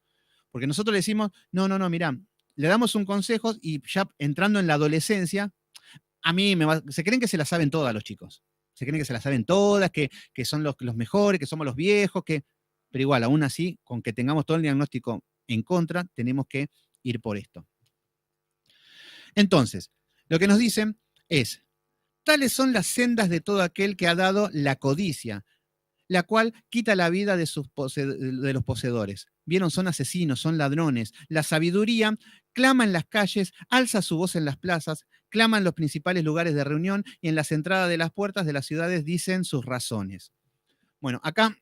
porque nosotros le decimos, no, mirá, le damos un consejo y ya entrando en la adolescencia, se creen que se la saben todas los chicos. Se creen que se la saben todas, que son los mejores, que somos los viejos, pero igual, aún así, con que tengamos todo el diagnóstico en contra, tenemos que ir por esto. Entonces, lo que nos dicen es, tales son las sendas de todo aquel que ha dado la codicia, la cual quita la vida de los poseedores. Vieron, son asesinos, son ladrones. La sabiduría clama en las calles, alza su voz en las plazas, clama en los principales lugares de reunión y en las entradas de las puertas de las ciudades dicen sus razones. Bueno, acá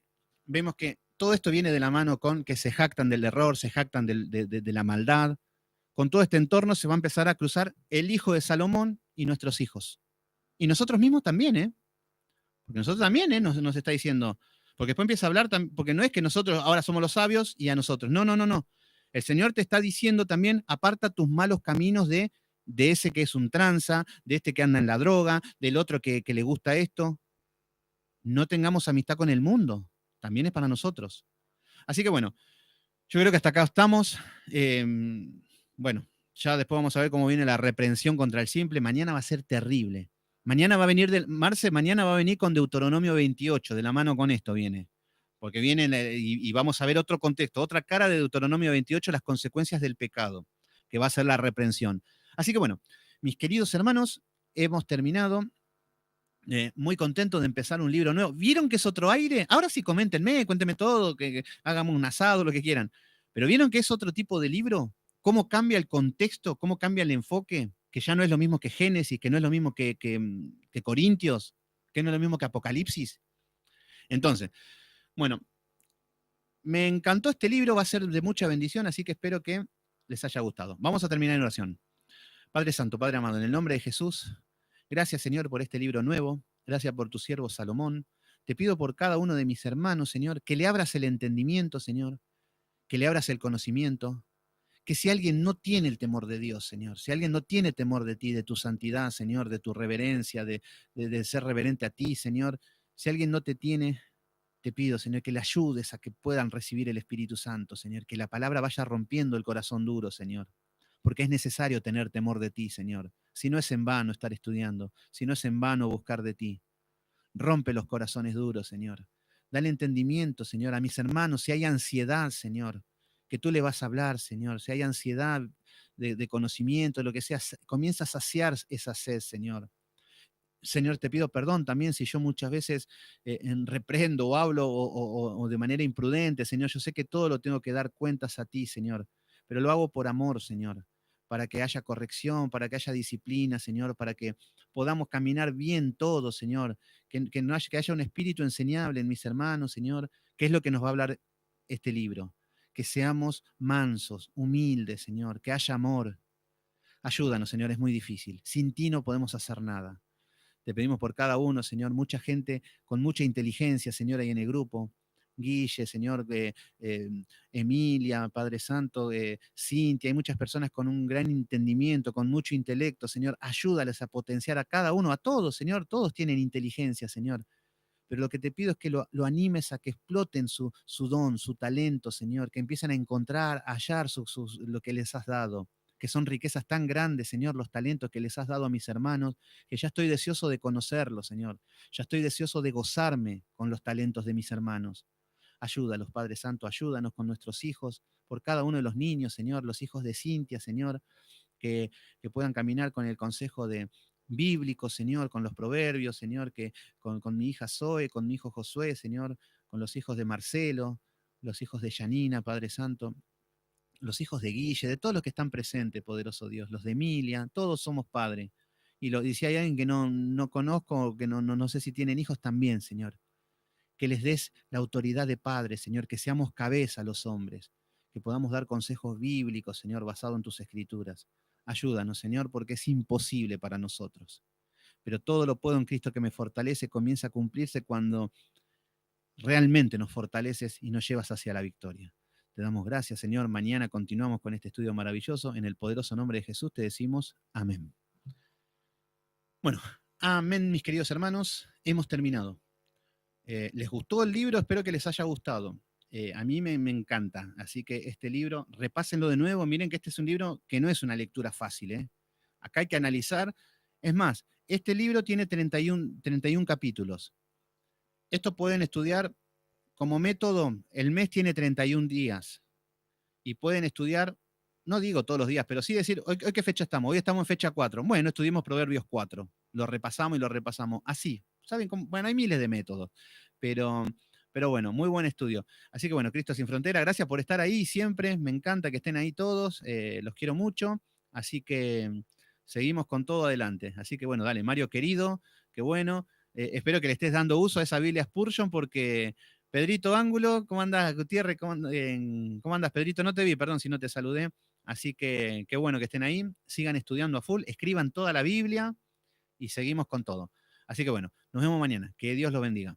vemos que todo esto viene de la mano con que se jactan del error, se jactan de la maldad. Con todo este entorno se va a empezar a cruzar el hijo de Salomón y nuestros hijos. Y nosotros mismos también, ¿eh? Porque nosotros también, nos está diciendo, porque después empieza a hablar, porque no es que nosotros ahora somos los sabios y a nosotros. No. El Señor te está diciendo también, aparta tus malos caminos de ese que es un tranza, de este que anda en la droga, del otro que le gusta esto. No tengamos amistad con el mundo, también es para nosotros. Así que bueno, yo creo que hasta acá estamos. Bueno, ya después vamos a ver cómo viene la reprensión contra el simple. Mañana va a ser terrible. Mañana va a venir, Marce, mañana va a venir con Deuteronomio 28, de la mano con esto viene. Porque viene y vamos a ver otro contexto, otra cara de Deuteronomio 28, las consecuencias del pecado, que va a ser la reprensión. Así que bueno, mis queridos hermanos, hemos terminado. Muy contento de empezar un libro nuevo. ¿Vieron que es otro aire? Ahora sí, coméntenme, cuéntenme todo, que hagamos un asado, lo que quieran. Pero ¿vieron que es otro tipo de libro? ¿Cómo cambia el contexto? ¿Cómo cambia el enfoque? Que ya no es lo mismo que Génesis, que no es lo mismo que Corintios, que no es lo mismo que Apocalipsis. Entonces, bueno, me encantó este libro, va a ser de mucha bendición, así que espero que les haya gustado. Vamos a terminar en oración. Padre Santo, Padre amado, en el nombre de Jesús, gracias, Señor, por este libro nuevo. Gracias por tu siervo Salomón. Te pido por cada uno de mis hermanos, Señor, que le abras el entendimiento, Señor, que le abras el conocimiento, que si alguien no tiene el temor de Dios, Señor, si alguien no tiene temor de ti, de tu santidad, Señor, de tu reverencia, de ser reverente a ti, Señor, si alguien no te tiene, te pido, Señor, que le ayudes a que puedan recibir el Espíritu Santo, Señor, que la palabra vaya rompiendo el corazón duro, Señor, porque es necesario tener temor de ti, Señor. Si no es en vano estar estudiando, si no es en vano buscar de ti. Rompe los corazones duros, Señor. Dale entendimiento, Señor, a mis hermanos. Si hay ansiedad, Señor, que tú le vas a hablar, Señor. Si hay ansiedad de conocimiento, lo que sea, comienza a saciar esa sed, Señor. Señor, te pido perdón también si yo muchas veces reprendo o hablo o de manera imprudente, Señor. Yo sé que todo lo tengo que dar cuentas a ti, Señor, pero lo hago por amor, Señor, para que haya corrección, para que haya disciplina, Señor, para que podamos caminar bien todos, Señor, que haya un espíritu enseñable en mis hermanos, Señor, que es lo que nos va a hablar este libro. Que seamos mansos, humildes, Señor, que haya amor. Ayúdanos, Señor, es muy difícil. Sin ti no podemos hacer nada. Te pedimos por cada uno, Señor, mucha gente con mucha inteligencia, Señor, ahí en el grupo. Guille, Señor, Emilia, Padre Santo, Cintia, hay muchas personas con un gran entendimiento, con mucho intelecto, Señor, ayúdales a potenciar a cada uno, a todos, Señor, todos tienen inteligencia, Señor, pero lo que te pido es que lo animes a que exploten su don, su talento, Señor, que empiecen a encontrar, a hallar lo que les has dado, que son riquezas tan grandes, Señor, los talentos que les has dado a mis hermanos, que ya estoy deseoso de conocerlos, Señor, ya estoy deseoso de gozarme con los talentos de mis hermanos. Ayúdalos, Padre Santo, ayúdanos con nuestros hijos, por cada uno de los niños, Señor, los hijos de Cintia, Señor, que, que puedan caminar con el consejo de bíblico, Señor, con los proverbios, Señor, que con mi hija Zoe, con mi hijo Josué, Señor, con los hijos de Marcelo, los hijos de Yanina, Padre Santo, los hijos de Guille, de todos los que están presentes, poderoso Dios, los de Emilia, todos somos padres. Y si hay alguien que no conozco, que no sé si tienen hijos, también, Señor, que les des la autoridad de padre, Señor, que seamos cabeza a los hombres, que podamos dar consejos bíblicos, Señor, basados en tus escrituras. Ayúdanos, Señor, porque es imposible para nosotros. Pero todo lo puedo en Cristo que me fortalece, comienza a cumplirse cuando realmente nos fortaleces y nos llevas hacia la victoria. Te damos gracias, Señor. Mañana continuamos con este estudio maravilloso. En el poderoso nombre de Jesús te decimos amén. Bueno, amén, mis queridos hermanos. Hemos terminado. ¿Les gustó el libro? Espero que les haya gustado. A mí me encanta, así que este libro, repásenlo de nuevo. Miren que este es un libro que no es una lectura fácil, ¿eh? Acá hay que analizar. Es más, este libro tiene 31 capítulos. Esto pueden estudiar como método. El mes tiene 31 días y pueden estudiar, no digo todos los días, pero sí decir, ¿hoy qué fecha estamos? Hoy estamos en fecha 4. Bueno, estudiemos Proverbios 4. Lo repasamos y lo repasamos. Así, ¿saben cómo? Bueno, hay miles de métodos, pero, pero bueno, muy buen estudio. Así que bueno, Cristo sin frontera, gracias por estar ahí siempre. Me encanta que estén ahí todos. Los quiero mucho. Así que seguimos con todo adelante. Así que bueno, dale, Mario querido, qué bueno. Espero que le estés dando uso a esa Biblia Spurgeon porque Pedrito Ángulo, ¿cómo andas, Gutiérrez? ¿Cómo andas, Pedrito? No te vi, perdón si no te saludé. Así que qué bueno que estén ahí. Sigan estudiando a full, escriban toda la Biblia y seguimos con todo. Así que bueno, nos vemos mañana. Que Dios los bendiga.